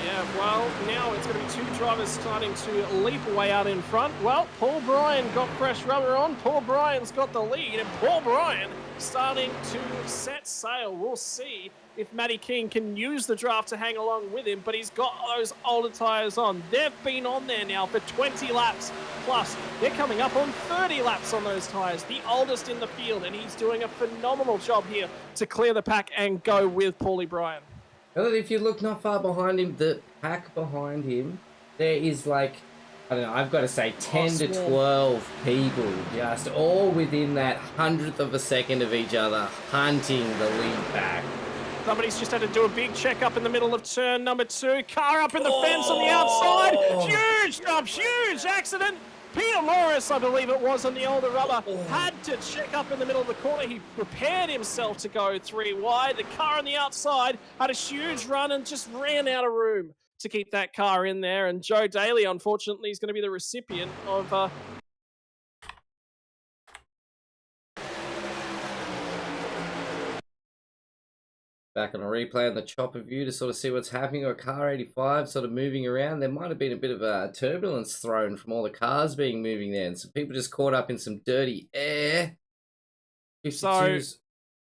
Yeah, well, now it's going to be two drivers starting to leap away out in front. Well, Paul Bryan got fresh rubber on. Paul Bryan's got the lead, and Paul Bryan starting to set sail. We'll see if Matty King can use the draft to hang along with him, but he's got those older tyres on. They've been on there now for 20 laps plus. They're coming up on 30 laps on those tyres, the oldest in the field, and he's doing a phenomenal job here to clear the pack and go with Paulie Bryan. Well, if you look not far behind him, the pack behind him, there is like, I don't know, I've got to say 10 to 12 people just all within that 100th of a second of each other hunting the lead back. Somebody's just had to do a big check up in the middle of turn number 2. Car up in the fence on the outside. Huge jump, huge accident. Peter Morris, I believe it was, on the older rubber, had to check up in the middle of the corner. He prepared himself to go 3 wide. The car on the outside had a huge run and just ran out of room to keep that car in there. And Joe Daly, unfortunately, is going to be the recipient of back on a replay on the chopper view to sort of see what's happening. Or car 85 sort of moving around. There might have been a bit of a turbulence thrown from all the cars being moving there, and some people just caught up in some dirty air. 52's,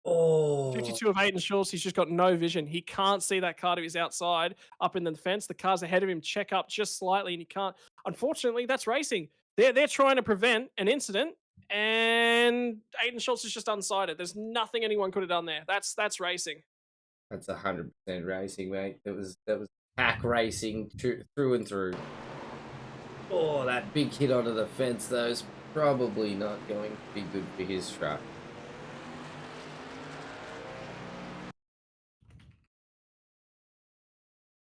52 of Aiden Schultz, he's just got no vision. He can't see that car to his outside up in the fence. The cars ahead of him check up just slightly, and he can't. Unfortunately, that's racing. They're trying to prevent an incident, and Aiden Schultz is just unsighted. There's nothing anyone could have done there. That's racing. That's 100% racing, mate. That was pack racing through and through. Oh, that big hit onto the fence, though, is probably not going to be good for his truck.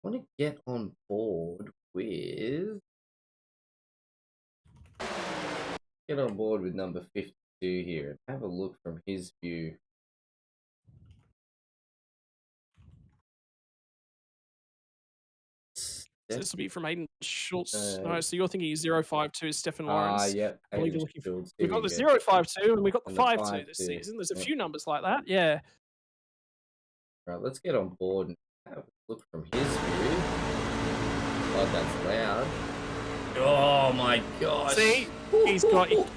I want to get on board with... Get on board with number 52 here and have a look from his view. This will be from Aiden Schultz. No, so you're thinking 052 Stefan Lawrence. Yeah. We've got the 052 and we've got the 52 this season. There's a few numbers like that. Yeah. Right, let's get on board and have a look from his view. God, that's loud. Oh my gosh. See, he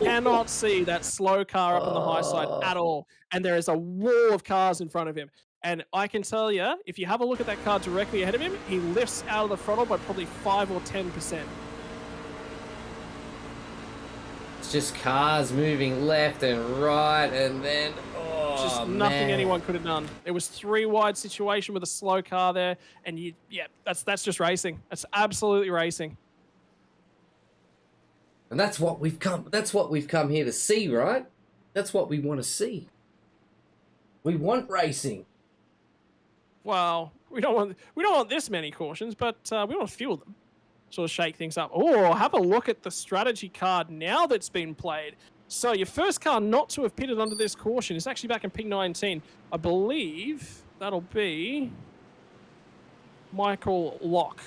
cannot see that slow car up on the high side at all. And there is a wall of cars in front of him. And I can tell you, if you have a look at that car directly ahead of him, he lifts out of the throttle by probably 5 or 10%. It's just cars moving left and right, and then just nothing anyone could have done. It was 3 wide situation with a slow car there, and that's just racing. That's absolutely racing. And that's what we've come. That's what we've come here to see, right? That's what we want to see. We want racing. Well, we don't want this many cautions, but we want a few of them. sort of shake things up. Oh, have a look at the strategy card now that's been played. So your first car not to have pitted under this caution is actually back in P19. I believe that'll be Michael Locke,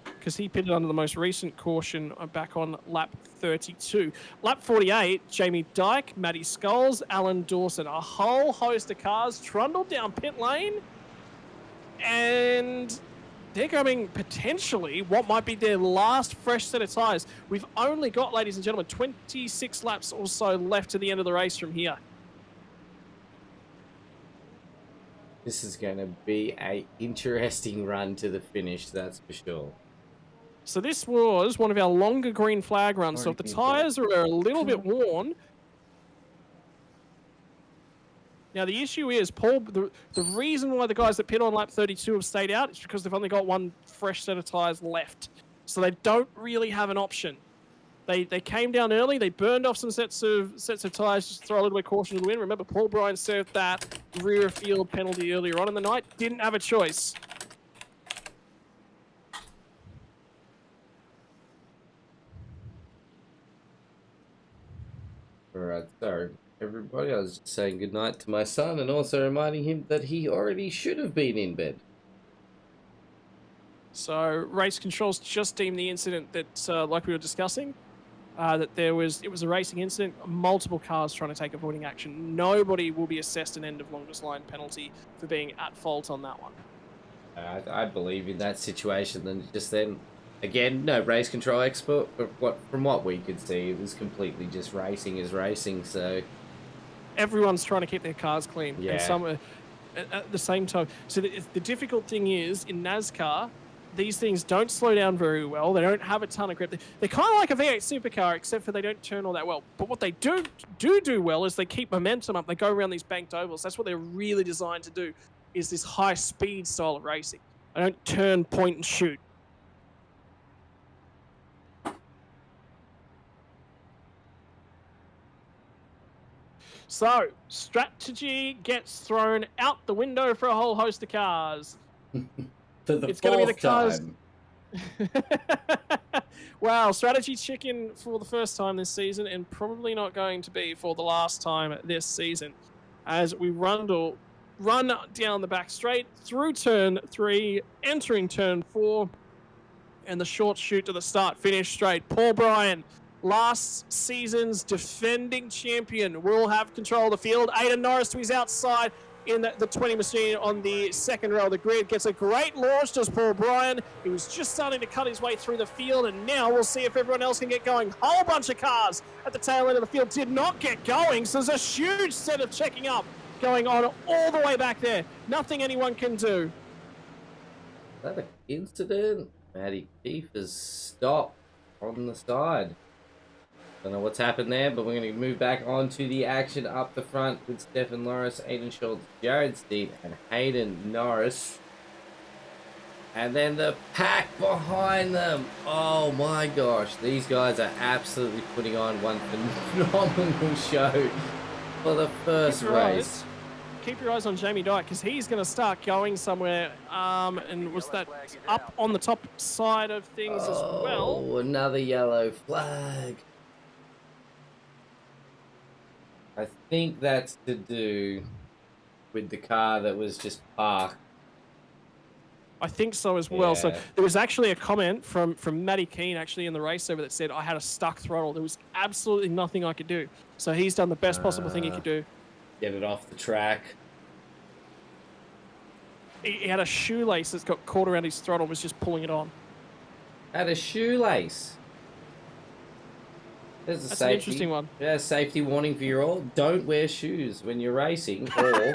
because he pitted under the most recent caution back on lap 32. Lap 48, Jamie Dyke, Matty Skulls, Alan Dawson. A whole host of cars trundled down pit lane, and they're going potentially what might be their last fresh set of tyres. We've only got, ladies and gentlemen, 26 laps or so left to the end of the race from here. This is going to be an interesting run to the finish, that's for sure. So this was one of our longer green flag runs. So if the tyres are a little bit worn... Now, the issue is, Paul, the reason why the guys that pit on lap 32 have stayed out is because they've only got one fresh set of tyres left. So they don't really have an option. They came down early. They burned off some sets of tyres just to throw a little bit of caution to the wind. Remember, Paul Bryan served that rear field penalty earlier on in the night. Didn't have a choice. Alright, so everybody, I was just saying goodnight to my son and also reminding him that he already should have been in bed. So race controls just deemed the incident that, like we were discussing, that it was a racing incident, multiple cars trying to take avoiding action. Nobody will be assessed an end of longest line penalty for being at fault on that one. I believe in that situation. Then just then, again, no race control expert, but from what we could see, it was completely just racing is racing. So everyone's trying to keep their cars clean. Yeah. And some at the same time. So the difficult thing is in NASCAR, these things don't slow down very well. They don't have a ton of grip. They're kind of like a V8 supercar, except for they don't turn all that well. But what they do well is they keep momentum up. They go around these banked ovals. That's what they're really designed to do, is this high-speed style of racing. They don't turn, point, and shoot. So, strategy gets thrown out the window for a whole host of cars. For the It's going to be the cars. time. Wow, strategy chicken for the first time this season, and probably not going to be for the last time this season, as we run down the back straight through turn 3, entering turn 4, and the short shoot to the start finish straight. Paul Bryan, last season's defending champion, will have control of the field. Aidan Norris to his outside in the 20 machine on the second row of the grid. Gets a great launch, does Paul Bryan. He was just starting to cut his way through the field, and now we'll see if everyone else can get going. Whole bunch of cars at the tail end of the field did not get going, so there's a huge set of checking up going on all the way back there. Nothing anyone can do. Is that an incident? Matty Keefe has stopped on the side. Don't know what's happened there, but we're going to move back onto the action up the front with Stefan Loris, Aiden Schultz, Jared Steed, and Hayden Norris. And then the pack behind them. Oh my gosh, these guys are absolutely putting on one phenomenal show for the first race. Keep your eyes on Jamie Dyke, because he's going to start going somewhere. And was that up on the top side of things as well? Oh, another yellow flag. I think that's to do with the car that was just parked. I think so as well. Yeah. So there was actually a comment from Matty Keane actually in the race over that said, I had a stuck throttle. There was absolutely nothing I could do. So he's done the best possible thing he could do. Get it off the track. He had a shoelace that's got caught around his throttle and was just pulling it on. Had a shoelace. There's a That's safety. an interesting one. Yeah, safety warning for you all. Don't wear shoes when you're racing, or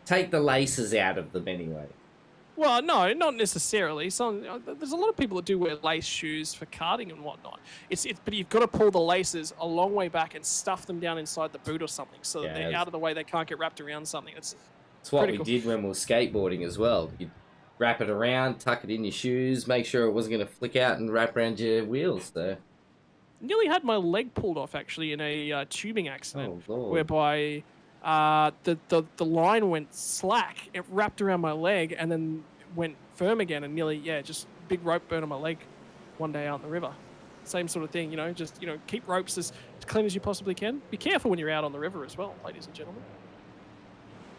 take the laces out of them anyway. Well, no, not necessarily. There's a lot of people that do wear lace shoes for karting and whatnot. But you've got to pull the laces a long way back and stuff them down inside the boot or something, so that they're out of the way. They can't get wrapped around something. It's what critical. we did when we were skateboarding as well. You'd wrap it around, tuck it in your shoes, make sure it wasn't going to flick out and wrap around your wheels. So. Nearly had my leg pulled off actually in a tubing accident, whereby the line went slack. It wrapped around my leg and then went firm again, and nearly just big rope burn on my leg. one day out in the river. Same sort of thing, you know, just, you know, keep ropes as clean as you possibly can. Be careful when you're out on the river as well, ladies and gentlemen.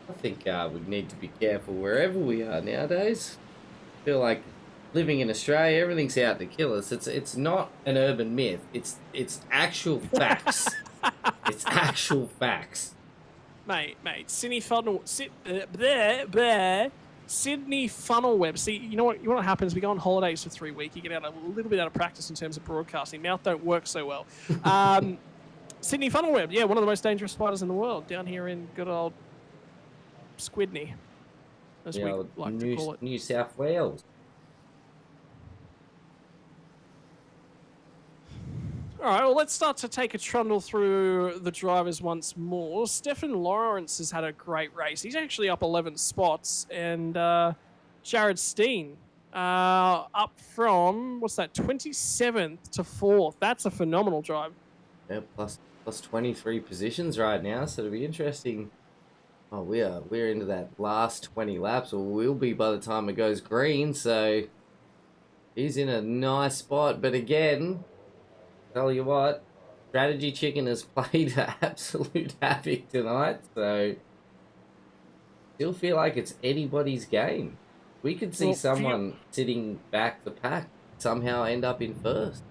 I think we need to be careful wherever we are nowadays. I feel like living in Australia, everything's out to kill us. It's not an urban myth. It's actual facts. It's actual facts. Mate, Sydney funnel web. See, you know what happens? We go on holidays for 3 weeks. You get out a little bit out of practice in terms of broadcasting. Mouth don't work so well. Sydney funnel web, yeah, one of the most dangerous spiders in the world, down here in good old Squidney, as we like to call it. New South Wales. All right, well, let's start to take a trundle through the drivers once more. Stefan Lawrence has had a great race. He's actually up 11 spots. And Jared Steen up from, 27th to 4th. That's a phenomenal drive. Yeah, plus 23 positions right now, so it'll be interesting. Oh, we're into that last 20 laps, or we'll be by the time it goes green, so he's in a nice spot. But again, tell you what, Strategy Chicken has played absolute havoc tonight, so still feel like it's anybody's game. We could see someone sitting back the pack somehow end up in first.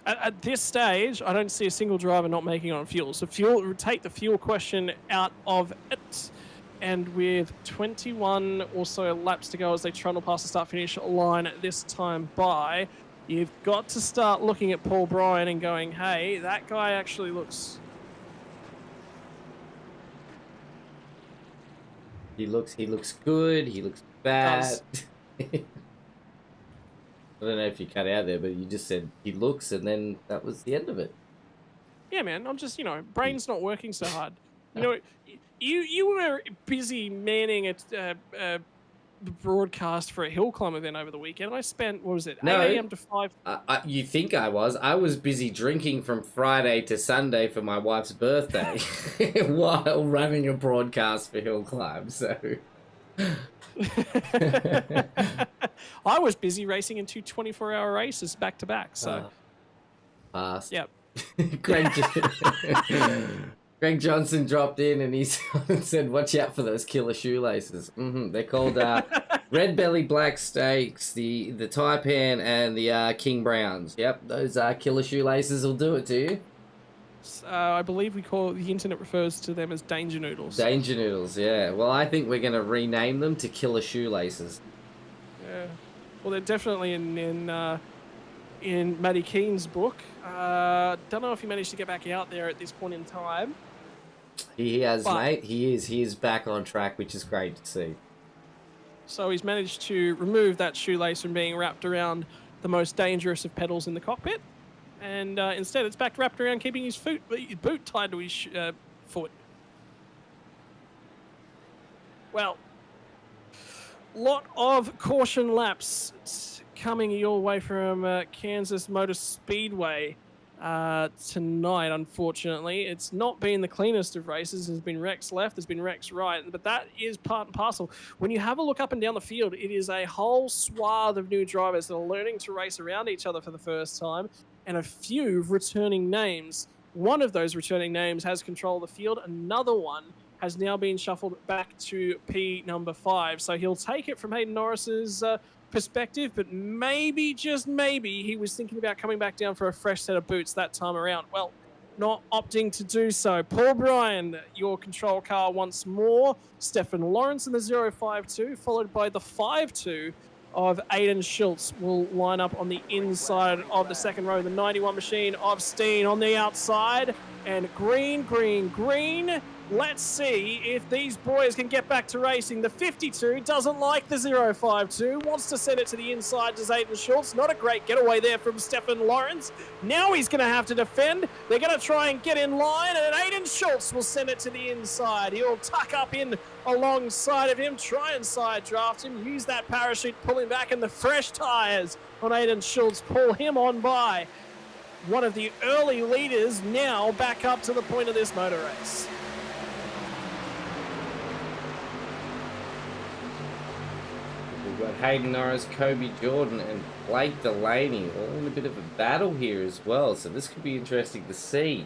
At this stage, I don't see a single driver not making it on fuel. So fuel, take the fuel question out of it. And with 21 or so laps to go as they trundle past the start-finish line this time by, you've got to start looking at Paul Bryan and going, hey, that guy actually looks... He looks good, he looks bad. I don't know if you cut out there, but you just said he looks, and then that was the end of it. Yeah, man, I'm just, brain's not working so hard. You were busy manning a broadcast for a hill climb event over the weekend. I spent, 8 a.m. to 5? You think I was? I was busy drinking from Friday to Sunday for my wife's birthday while running a broadcast for hill climb, so... I was busy racing in 2 24-hour races back to back, so fast. Yep. Greg Johnson dropped in and he said, "Watch out for those killer shoelaces." They're called Red Belly Black Steaks, the Taipan, and the King Browns. Yep, those killer shoelaces will do it to you. I believe the internet refers to them as danger noodles. Danger noodles, yeah. Well, I think we're going to rename them to killer shoelaces. Yeah. Well, they're definitely in Matty Keen's book. Don't know if he managed to get back out there at this point in time. He has, mate. He is back on track, which is great to see. So he's managed to remove that shoelace from being wrapped around the most dangerous of pedals in the cockpit. And instead, it's back wrapped around keeping his boot tied to his foot. Well, lot of caution laps coming your way from Kansas Motor Speedway tonight, unfortunately. It's not been the cleanest of races. There's been wrecks left, there's been wrecks right, but that is part and parcel. When you have a look up and down the field, it is a whole swath of new drivers that are learning to race around each other for the first time, and a few returning names. One of those returning names has control of the field. Another one has now been shuffled back to P number 5. So he'll take it from Hayden Norris's perspective, but maybe, just maybe, he was thinking about coming back down for a fresh set of boots that time around. Well, not opting to do so. Paul Bryan, your control car once more. Stefan Lawrence in the 052, followed by the 52 of Aiden Schultz will line up on the inside of the second row. The 91 machine of Steen on the outside. And green. Let's see if these boys can get back to racing. The 52 doesn't like the 052, wants to send it to the inside to Aiden Schultz. Not a great getaway there from Stefan Lawrence. Now he's going to have to defend. They're going to try and get in line, and Aiden Schultz will send it to the inside. He'll tuck up in alongside of him, try and side draft him, use that parachute, pull him back, and the fresh tyres on Aiden Schultz pull him on by. One of the early leaders now back up to the point of this motor race. We've got Hayden Norris, Kobe Jordan, and Blake Delaney all in a bit of a battle here as well. So this could be interesting to see.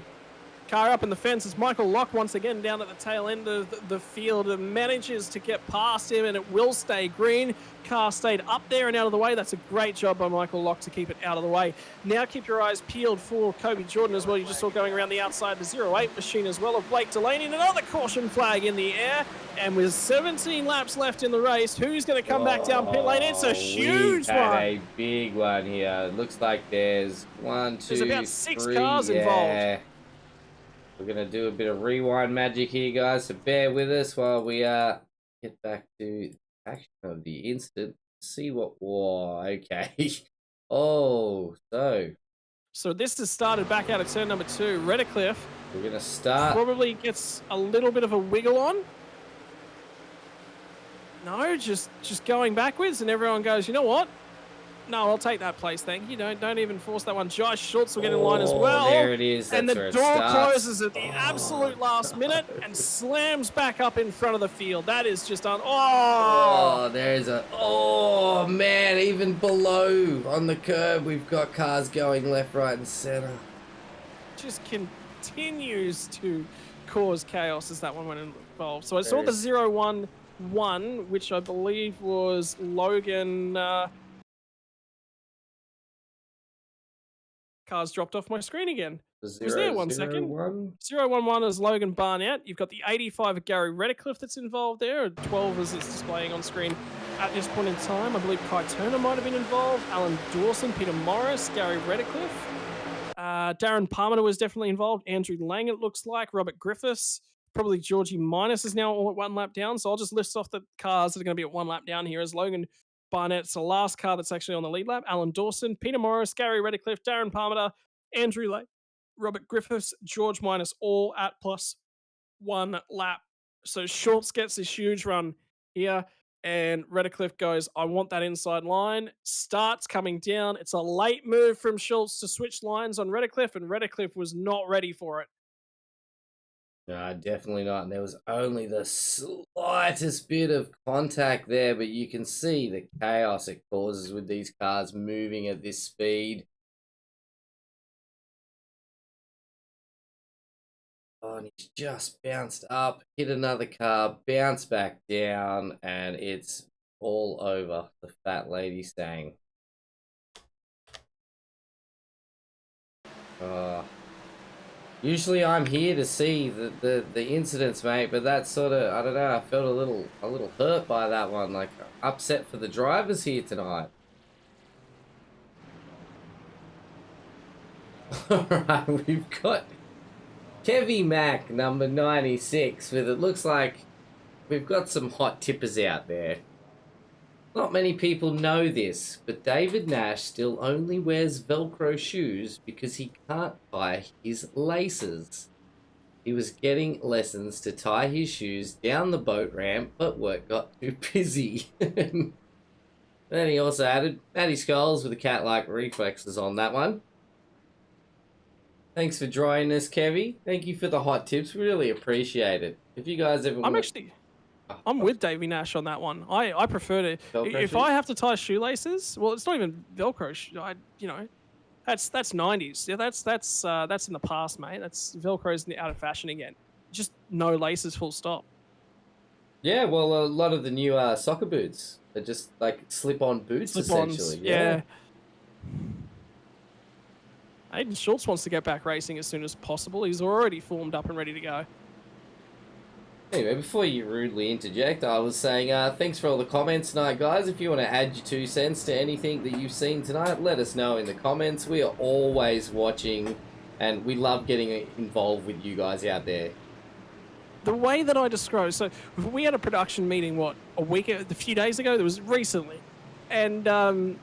Car up in the fence as Michael Lock once again down at the tail end of the field and manages to get past him, and it will stay green. Car stayed up there and out of the way. That's a great job by Michael Lock to keep it out of the way. Now keep your eyes peeled for Kobe Jordan as well. You just saw going around the outside the 08 machine as well of Blake Delaney, and another caution flag in the air. And with 17 laps left in the race, who's going to come back down pit lane? It's a huge one. A big one here. It looks like there's one, two, there's about 6 three, cars involved. We're going to do a bit of rewind magic here, guys, so bear with us while we get back to the action of the incident. See what... Whoa, okay. Oh, so this has started back out of turn number 2. Redcliffe. We're going to start... Probably gets a little bit of a wiggle on. No, just going backwards, and everyone goes, you know what? No, I'll take that place, thank you. Don't even force that one. Josh Schultz will get in line as well. There it is. That's and the where it door starts. closes at the absolute last minute and slams back up in front of the field. That is just Oh, there's a... Oh, man, even below on the curb, we've got cars going left, right, and center. Just continues to cause chaos as that one went involved. So I saw the 0-1-1, which I believe was Logan... Cars dropped off my screen again. Was there 1 second? 0-1-1 is Logan Barnett. You've got the 85 of Gary Redcliffe that's involved there. 12 as it's displaying on screen at this point in time. I believe Kai Turner might have been involved. Alan Dawson, Peter Morris, Gary Redcliffe. Darren Palmer was definitely involved. Andrew Lang, it looks like. Robert Griffiths. Probably Georgie Minus is now all at 1 lap down. So I'll just list off the cars that are going to be at 1 lap down here as Logan Barnett's the last car that's actually on the lead lap. Alan Dawson, Peter Morris, Gary Redcliffe, Darren Palmer, Andrew Lake, Robert Griffiths, George Minus, all at +1 lap. So Schultz gets this huge run here, and Redcliffe goes, I want that inside line. Starts coming down. It's a late move from Schultz to switch lines on Redcliffe, and Redcliffe was not ready for it. No, definitely not. And there was only the slightest bit of contact there, but you can see the chaos it causes with these cars moving at this speed. Oh, and he's just bounced up, hit another car, bounced back down, and it's all over, the fat lady saying. Usually I'm here to see the incidents, mate, but that sort of, I don't know, I felt a little hurt by that one, like upset for the drivers here tonight. Alright, we've got Kevy Mack, number 96, with it looks like we've got some hot tippers out there. Not many people know this, but David Nash still only wears Velcro shoes because he can't tie his laces. He was getting lessons to tie his shoes down the boat ramp, but work got too busy. Then he also added Matty Skulls with the cat-like reflexes on that one. Thanks for joining us, Kevy. Thank you for the hot tips. We really appreciate it. If you guys ever I'm with Davey Nash on that one. I prefer to... Velcro if shoes? I have to tie shoelaces, well, it's not even Velcro. That's 90s. Yeah, that's in the past, mate. That's Velcro's out of fashion again. Just no laces, full stop. Yeah, well, a lot of the new soccer boots are just like slip-on boots, essentially. Yeah. Aiden Schultz wants to get back racing as soon as possible. He's already formed up and ready to go. Anyway, before you rudely interject, I was saying thanks for all the comments tonight, guys. If you want to add your 2 cents to anything that you've seen tonight, let us know in the comments. We are always watching, and we love getting involved with you guys out there. The way that I describe, so we had a production meeting, a few days ago? That was recently. And I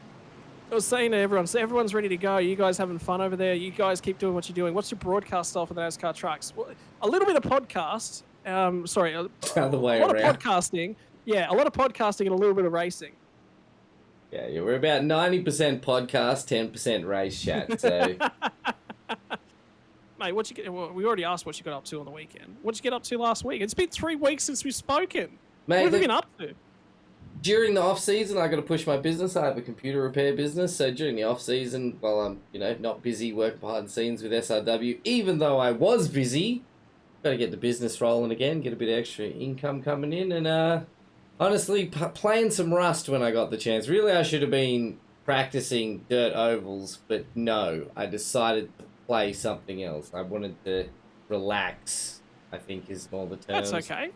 was saying to everyone, so everyone's ready to go. You guys having fun over there? You guys keep doing what you're doing. What's your broadcast style for the NASCAR trucks? Well, a little bit of podcast. Sorry, Other way a lot around. of podcasting. Yeah, a lot of podcasting and a little bit of racing. Yeah, we're about 90% podcast, 10% race chat. So, mate, we already asked what you got up to on the weekend. What'd you get up to last week? It's been 3 weeks since we've spoken. Mate, what have you been up to? during the off season, I got to push my business. I have a computer repair business, so during the off season, while I'm not busy working behind the scenes with SRW, even though I was busy, got to get the business rolling again, get a bit of extra income coming in, and honestly, playing some Rust when I got the chance. Really, I should have been practicing dirt ovals, but no, I decided to play something else. I wanted to relax, I think is more the term. That's okay.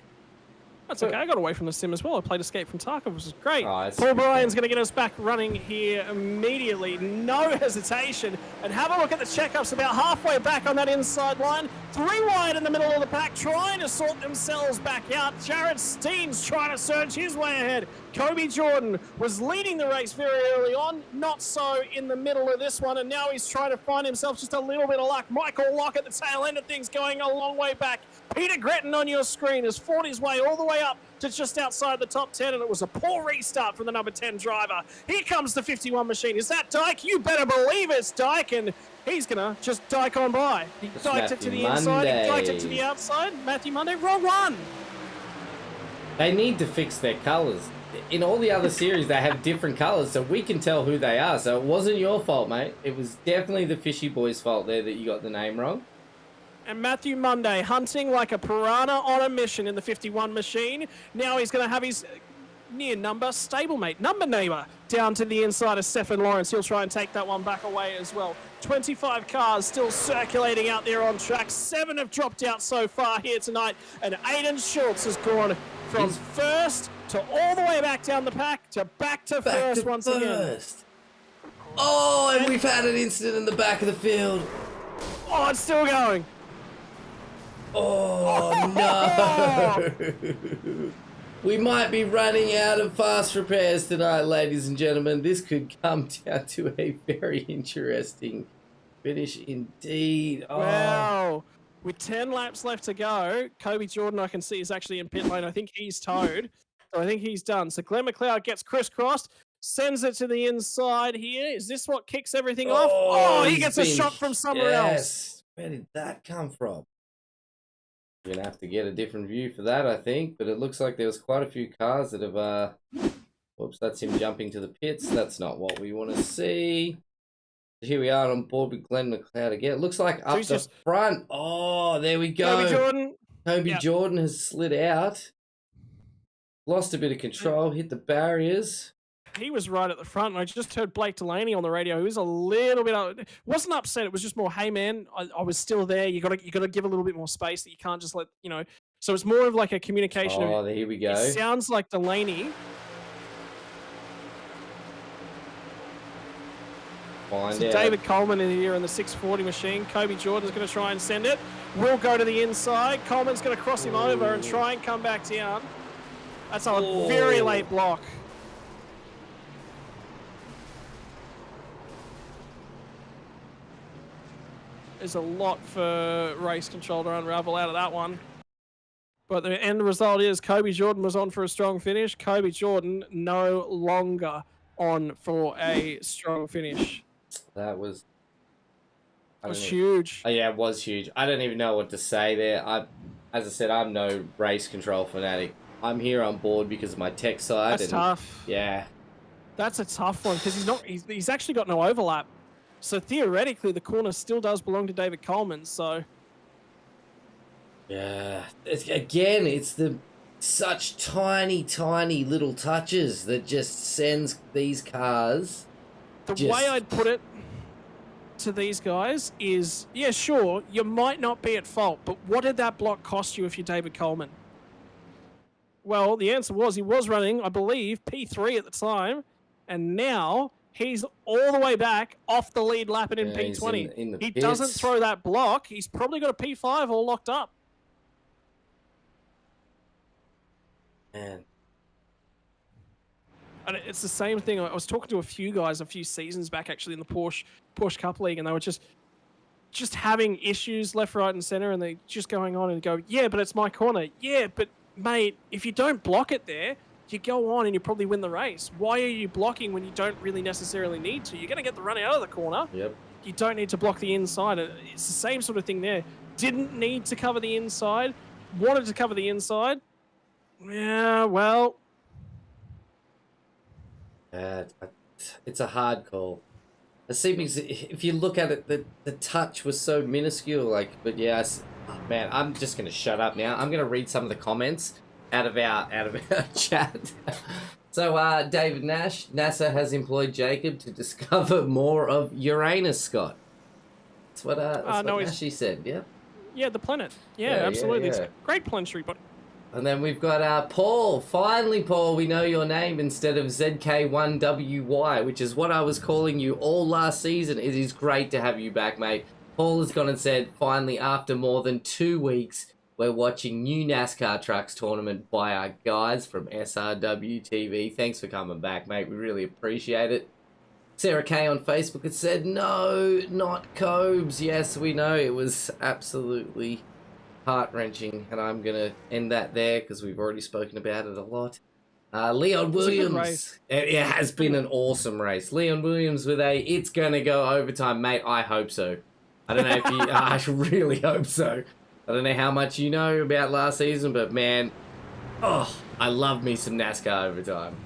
That's okay. I got away from the sim as well. I played Escape from Tarkov, which was great. Oh, Paul Bryan's going to get us back running here immediately. No hesitation. And have a look at the checkups about halfway back on that inside line. 3 wide in the middle of the pack, trying to sort themselves back out. Jared Steen's trying to surge his way ahead. Kobe Jordan was leading the race very early on. Not so in the middle of this one. And now he's trying to find himself just a little bit of luck. Michael Locke at the tail end of things, going a long way back. Peter Gretton on your screen has fought his way all the way up to just outside the top 10, and it was a poor restart from the number 10 driver. Here comes the 51 machine. Is that Dyke? You better believe it's Dyke, and he's going to just Dyke on by. He diked it to the inside, he diked it to the outside. Matthew Monday, wrong one. They need to fix their colours. In all the other series, they have different colours, so we can tell who they are. So it wasn't your fault, mate. It was definitely the Fishy Boys' fault there that you got the name wrong. And Matthew Monday hunting like a piranha on a mission in the 51 machine. Now he's going to have his near number stablemate, number neighbour, down to the inside of Stefan Lawrence. He'll try and take that one back away as well. 25 cars still circulating out there on track. 7 have dropped out so far here tonight. And Aiden Schultz has gone from first to all the way back down the pack to back to first once again. Oh, and we've had an incident in the back of the field. Oh, it's still going. Oh, no. We might be running out of fast repairs tonight, ladies and gentlemen. This could come down to a very interesting finish indeed. Oh. Wow. With 10 laps left to go, Kobe Jordan, I can see, is actually in pit lane. I think he's towed. So I think he's done. So Glenn McLeod gets crisscrossed, sends it to the inside here. Is this what kicks everything off? Oh, he gets a shot from somewhere else. Where did that come from? We're going to have to get a different view for that, I think. But it looks like there was quite a few cars that have... Whoops, that's him jumping to the pits. That's not what we want to see. Here we are on board with Glenn McLeod again. It looks like up the front. Oh, there we go. Kobe Jordan. Kobe Jordan has slid out. Lost a bit of control, hit the barriers. He was right at the front, and I just heard Blake Delaney on the radio. He was a little bit... wasn't upset. It was just more, hey, man, I was still there. You got to give a little bit more space that you can't just let, So it's more of like a communication. Oh, here we go. It sounds like Delaney... David Coleman in here in the 640 machine. Kobe Jordan's going to try and send it. Will go to the inside. Coleman's going to cross him over and try and come back down. That's a very late block. There's a lot for race control to unravel out of that one. But the end result is Kobe Jordan was on for a strong finish. Kobe Jordan no longer on for a strong finish. That was... huge. Oh, yeah, it was huge. I don't even know what to say there. As I said, I'm no race control fanatic. I'm here on board because of my tech side. That's tough. Yeah. That's a tough one because he's actually got no overlap. So theoretically, the corner still does belong to David Coleman. So yeah, it's the such tiny little touches that just sends these cars. The way I'd put it to these guys is, yeah, sure, you might not be at fault, but what did that block cost you if you're David Coleman? Well, the answer was he was running, I believe, P3 at the time, and now he's all the way back off the lead lap and in P20. In the he pits. Doesn't throw that block. He's probably got a P5 all locked up. Man. And it's the same thing. I was talking to a few guys a few seasons back, actually, in the Porsche Cup League, and they were just having issues left, right, and center, and they just going on and go, yeah, but it's my corner. Yeah, but mate, if you don't block it there, you go on and you probably win the race. Why are you blocking when you don't really necessarily need to? You're going to get the run out of the corner. Yep. You don't need to block the inside. It's the same sort of thing there. Didn't need to cover the inside. Wanted to cover the inside. Yeah, well, It's a hard call. It seems if you look at it, the touch was so minuscule. Like, but yeah, oh, man, I'm just gonna shut up now. I'm gonna read some of the comments out of our chat. So, David Nash, NASA has employed Jacob to discover more of Uranus, Scott. That's what Nashy said. Yeah. Yeah, the planet. Yeah, Yeah, absolutely. yeah. It's a great planetary body. And then we've got Paul. Finally, Paul, we know your name instead of ZK1WY, which is what I was calling you all last season. It is great to have you back, mate. Paul has gone and said, finally, after more than 2 weeks, we're watching new NASCAR trucks tournament by our guys from SRW TV. Thanks for coming back, mate. We really appreciate it. Sarah Kay on Facebook had said, no, not Cobes. Yes, we know. It was absolutely heart-wrenching, and I'm going to end that there because we've already spoken about it a lot. Leon Williams. It has been an awesome race. Leon Williams with it's going to go overtime. Mate, I hope so. I don't know if you... I really hope so. I don't know how much you know about last season, but man, I love me some NASCAR overtime.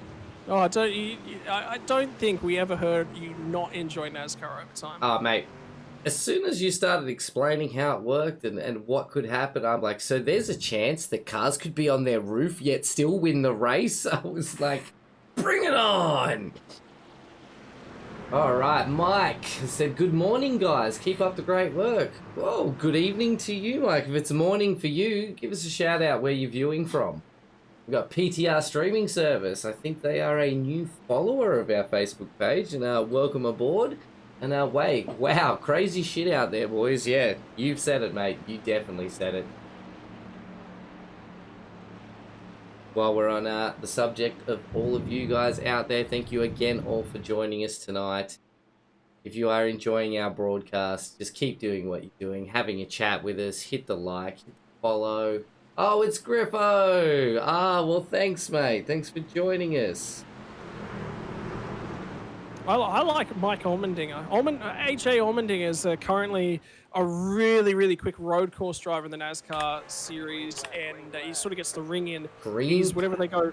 Oh, I don't think we ever heard you not enjoy NASCAR overtime. Oh, mate. As soon as you started explaining how it worked and what could happen, I'm like, so there's a chance that cars could be on their roof yet still win the race? I was like, bring it on! All right, Mike said, good morning, guys. Keep up the great work. Whoa, good evening to you, Mike. If it's morning for you, give us a shout out where you're viewing from. We've got PTR streaming service. I think they are a new follower of our Facebook page, and welcome aboard. And wait, wow, crazy shit out there, boys. Yeah, you've said it, mate. You definitely said it. While we're on the subject of all of you guys out there, thank you again all for joining us tonight. If you are enjoying our broadcast, just keep doing what you're doing, having a chat with us, hit the like, hit the follow. Oh, it's Griffo! Well, thanks, mate. Thanks for joining us. I like Mike Allmendinger. H.A. Allmendinger is currently a really, really quick road course driver in the NASCAR series, and he sort of gets the ring in. He's whenever they go,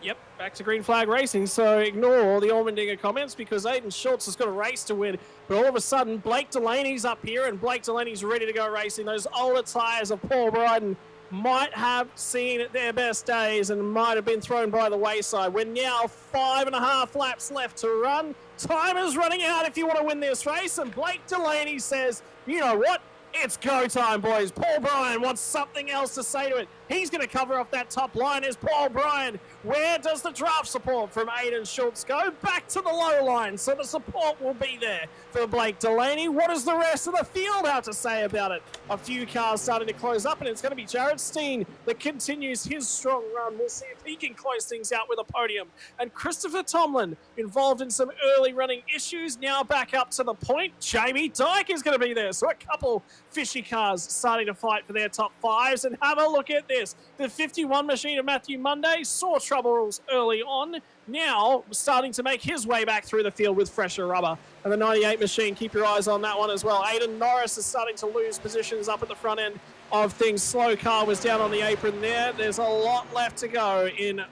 yep, back to green flag racing, so ignore all the Allmendinger comments because Aiden Schultz has got a race to win, but all of a sudden, Blake Delaney's up here, and Blake Delaney's ready to go racing. Those older tyres of Paul Bryden might have seen their best days and might have been thrown by the wayside. We're now 5.5 laps left to run. Time is running out if you want to win this race. And Blake Delaney says, you know what? It's go time, boys. Paul Bryan wants something else to say to it. He's going to cover off that top line as Paul Bryan. Where does the draft support from Aiden Schultz go? Back to the low line, so the support will be there for Blake Delaney. What does the rest of the field have to say about it? A few cars starting to close up, and it's going to be Jared Steen that continues his strong run. We'll see if he can close things out with a podium. And Christopher Tomlin, involved in some early running issues, now back up to the point. Jamie Dyke is going to be there, so a couple fishy cars starting to fight for their top fives. And have a look at this. The 51 machine of Matthew Monday saw troubles early on. Now starting to make his way back through the field with fresher rubber. And the 98 machine, keep your eyes on that one as well. Aiden Norris is starting to lose positions up at the front end of things. Slow car was down on the apron there. There's a lot left to go in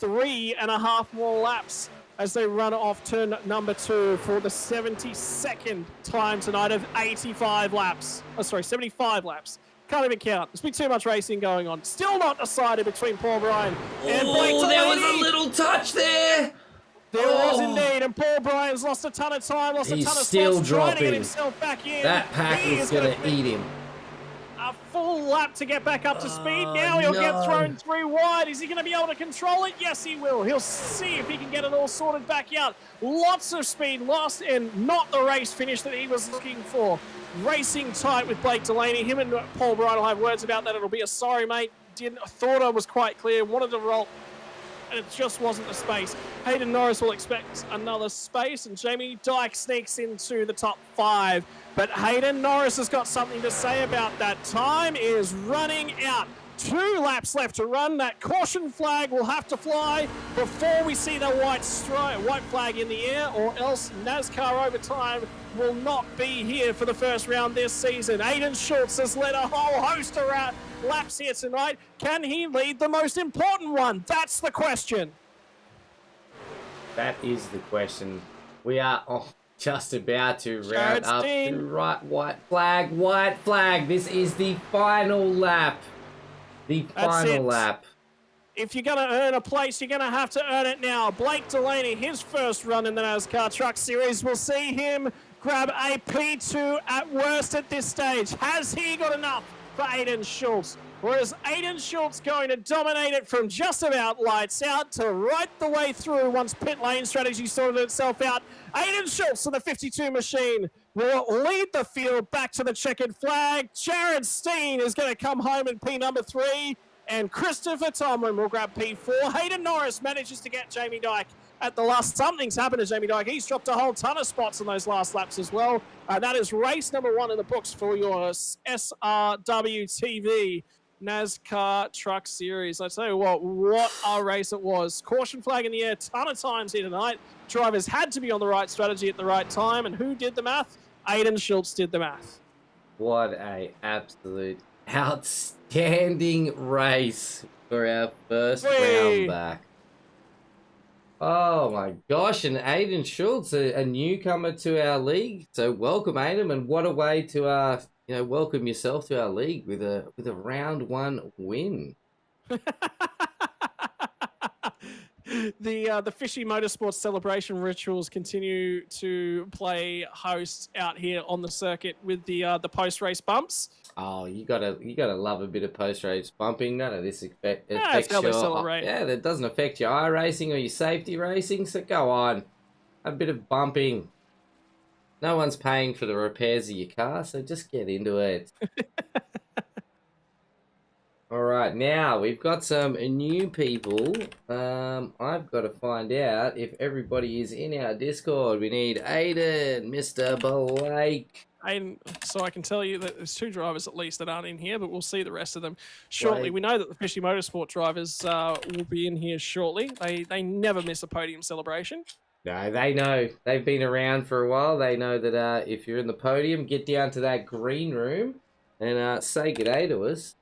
3.5 more laps as they run off turn number 2 for the 72nd time tonight of 85 laps. Oh, sorry, 75 laps. Can't even count. There's been too much racing going on. Still not decided between Paul Bryan and Blake Delaney. There was a little touch there. There was indeed, and Paul Bryan's lost a ton of time, lost a ton of spots, trying to get himself back in. That pack is going to eat him. A full lap to get back up to speed. Now he'll get thrown through wide. Is he going to be able to control it? Yes, he will. He'll see if he can get it all sorted back out. Lots of speed lost and not the race finish that he was looking for. Racing tight with Blake Delaney. Him and Paul Bryan will have words about that. It'll be a sorry, mate. Thought I was quite clear. Wanted to roll, and it just wasn't the space. Hayden Norris will expect another space, and Jamie Dyke sneaks into the top 5. But Hayden Norris has got something to say about that. Time is running out. 2 laps left to run. That caution flag will have to fly before we see the white flag in the air, or else NASCAR overtime will not be here for the first round this season. Aiden Schultz has led a whole host of laps here tonight. Can he lead the most important one? That's the question. That is the question. We are just about to round Jared up Steen. to white flag. This is the final lap. The That's final it. lap. If you're going to earn a place, you're going to have to earn it now. Blake Delaney, his first run in the NASCAR Truck Series. We'll see him grab a P2 at worst at this stage. Has he got enough for Aiden Schultz? Or is Aiden Schultz going to dominate it from just about lights out to right the way through once pit lane strategy sorted itself out? Aiden Schultz on the 52 machine will lead the field back to the checkered flag. Jared Steen is going to come home in P number 3. And Christopher Tomlin will grab P4. Hayden Norris manages to get Jamie Dyke at the last. Something's happened to Jamie Dyke. He's dropped a whole ton of spots in those last laps as well. That is race number 1 in the books for your SRW TV NASCAR Truck Series. I tell you what a race it was. Caution flag in the air, ton of times here tonight. Drivers had to be on the right strategy at the right time. And who did the math? Aiden Schultz did the math. What a absolute outstanding race for our first round back. Oh my gosh, and Aiden Schultz, a newcomer to our league. So welcome, Aiden, and what a way to welcome yourself to our league with a round 1 win. The Fishy Motorsports celebration rituals continue to play host out here on the circuit with the post race bumps. Oh, you gotta love a bit of post race bumping. None of this affects how they your celebrate. Yeah, that doesn't affect your iRacing or your safety racing. So go on, a bit of bumping. No one's paying for the repairs of your car, so just get into it. All right, now we've got some new people. I've got to find out if everybody is in our Discord. We need Aiden, Mr. Blake. So I can tell you that there's 2 drivers at least that aren't in here, but we'll see the rest of them shortly. We know that the Fishy Motorsport drivers will be in here shortly. They never miss a podium celebration. No, they know. They've been around for a while. They know that if you're in the podium, get down to that green room and say g'day to us.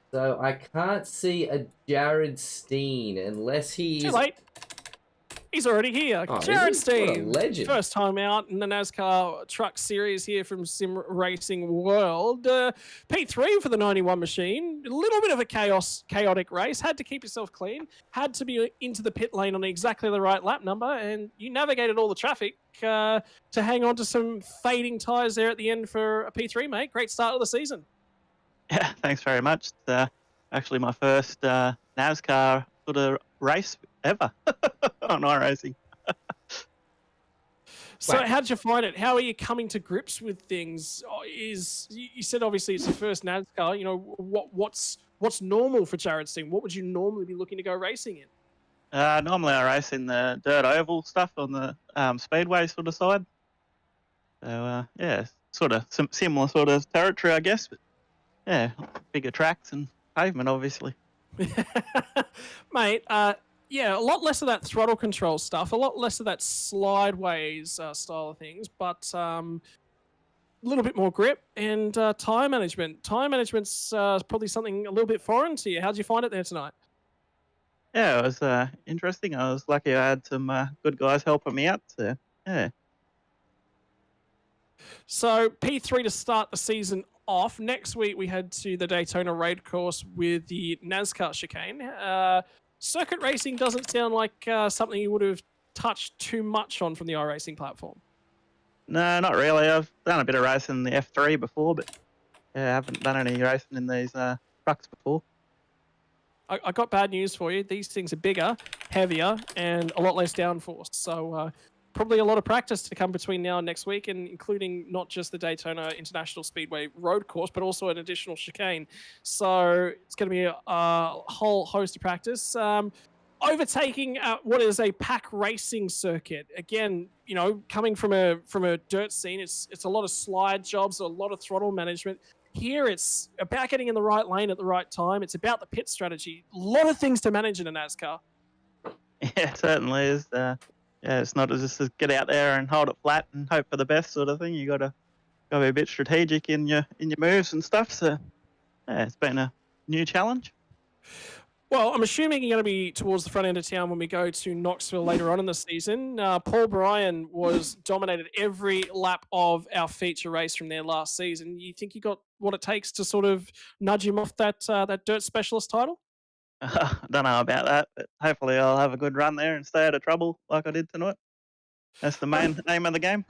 So I can't see a Jared Steen unless he is... Too late. He's already here. Oh, Jared Steen. What a legend. First time out in the NASCAR Truck Series here from Sim Racing World. P3 for the 91 machine. A little bit of a chaotic race. Had to keep yourself clean. Had to be into the pit lane on exactly the right lap number. And you navigated all the traffic to hang on to some fading tyres there at the end for a P3, mate. Great start of the season. Yeah, thanks very much. It's actually my first NASCAR sort of race ever on iRacing. So how did you find it? How are you coming to grips with things? You said obviously it's your first NASCAR. You know, what's normal for Jared Steen? What would you normally be looking to go racing in? Normally I race in the dirt oval stuff on the speedway sort of side. So yeah, sort of similar sort of territory, I guess. But yeah, bigger tracks and pavement, obviously. Mate, yeah, a lot less of that throttle control stuff, a lot less of that slideways style of things, but a little bit more grip and tyre management. Tyre management's probably something a little bit foreign to you. How did you find it there tonight? Yeah, it was interesting. I was lucky I had some good guys helping me out. So, yeah. So P3 to start the season off. Next week we head to the Daytona Raid Course with the NASCAR chicane. Circuit racing doesn't sound like something you would have touched too much on from the iRacing platform. No, not really. I've done a bit of racing in the F3 before, but yeah, I haven't done any racing in these trucks before. I got bad news for you. These things are bigger, heavier, and a lot less downforce. So probably a lot of practice to come between now and next week, and including not just the Daytona International Speedway road course, but also an additional chicane. So it's going to be a whole host of practice. Overtaking what is a pack racing circuit. Again, you know, coming from a dirt scene, it's a lot of slide jobs, a lot of throttle management. Here, it's about getting in the right lane at the right time. It's about the pit strategy. A lot of things to manage in a NASCAR. Yeah, it certainly is. Yeah, it's not just get out there and hold it flat and hope for the best sort of thing. You got to be a bit strategic in your moves and stuff. So, yeah, it's been a new challenge. Well, I'm assuming you're going to be towards the front end of town when we go to Knoxville later on in the season. Paul Bryan was dominated every lap of our feature race from there last season. You think you got what it takes to sort of nudge him off that dirt specialist title? I don't know about that, but hopefully I'll have a good run there and stay out of trouble like I did tonight. That's the main aim of the game.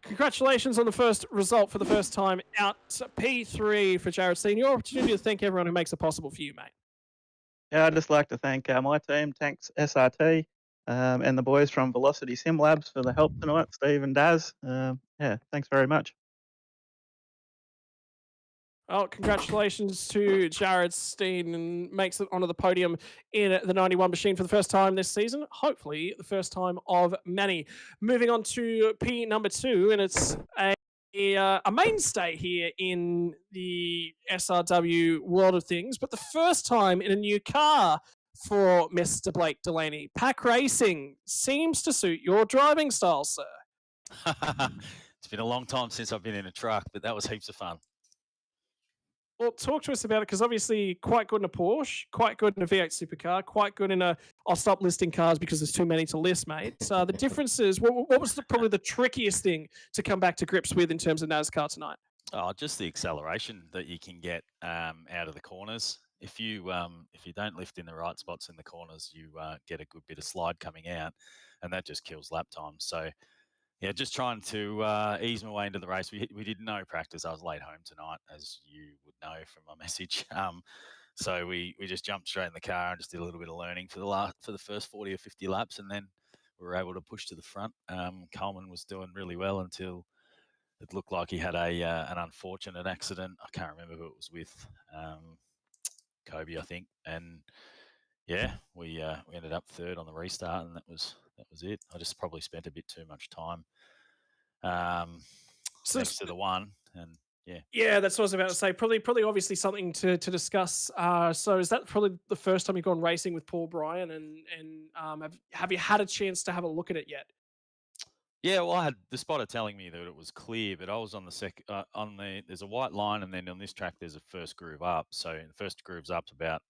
Congratulations on the first result for the first time out. P3 for Jared Steen. Your opportunity to thank everyone who makes it possible for you, mate. Yeah, I'd just like to thank my team, Tanks SRT, and the boys from Velocity Sim Labs for the help tonight, Steve and Daz. Yeah, thanks very much. Oh, congratulations to Jared Steen, and makes it onto the podium in the 91 machine for the first time this season. Hopefully, the first time of many. Moving on to P number 2, and it's a mainstay here in the SRW world of things, but the first time in a new car for Mr. Blake Delaney. Pack Racing seems to suit your driving style, sir. It's been a long time since I've been in a truck, but that was heaps of fun. Well, talk to us about it, because obviously quite good in a Porsche, quite good in a V8 supercar, quite good in a. I'll stop listing cars because there's too many to list, mate. The differences. What was probably the trickiest thing to come back to grips with in terms of NASCAR tonight? Oh, just the acceleration that you can get out of the corners. If you don't lift in the right spots in the corners, you get a good bit of slide coming out, and that just kills lap time. So. Yeah, just trying to ease my way into the race. We did no practice. I was late home tonight, as you would know from my message. So we just jumped straight in the car and just did a little bit of learning for the first 40 or 50 laps, and then we were able to push to the front. Coleman was doing really well until it looked like he had an unfortunate accident. I can't remember who it was with, Kobe, I think, and yeah, we ended up third on the restart, and that was it. I just probably spent a bit too much time next to the one, and yeah. Yeah, that's what I was about to say. Probably obviously something to discuss. So is that probably the first time you've gone racing with Paul Bryan, and have you had a chance to have a look at it yet? Yeah, well, I had the spotter telling me that it was clear, but I was on there's a white line, and then on this track there's a first groove up. So the first groove's up to about,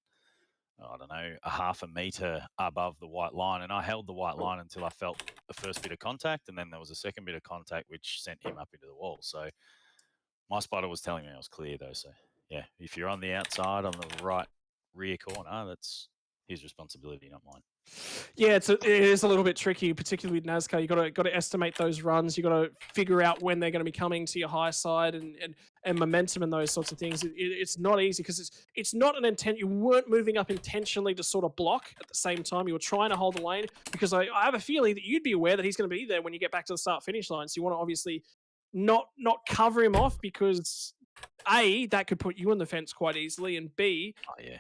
I don't know, a half a meter above the white line. And I held the white line until I felt the first bit of contact. And then there was a second bit of contact, which sent him up into the wall. So my spotter was telling me I was clear, though. So, yeah, if you're on the outside on the right rear corner, that's his responsibility, not mine. Yeah, it is a little bit tricky, particularly with NASCAR. You got to estimate those runs. You got to figure out when they're going to be coming to your high side and momentum and those sorts of things. It's not easy, because it's not an intent. You weren't moving up intentionally to sort of block at the same time. You were trying to hold the lane, because I have a feeling that you'd be aware that he's going to be there when you get back to the start finish line. So you want to obviously not cover him off, because A, that could put you on the fence quite easily, and B, Oh, yeah.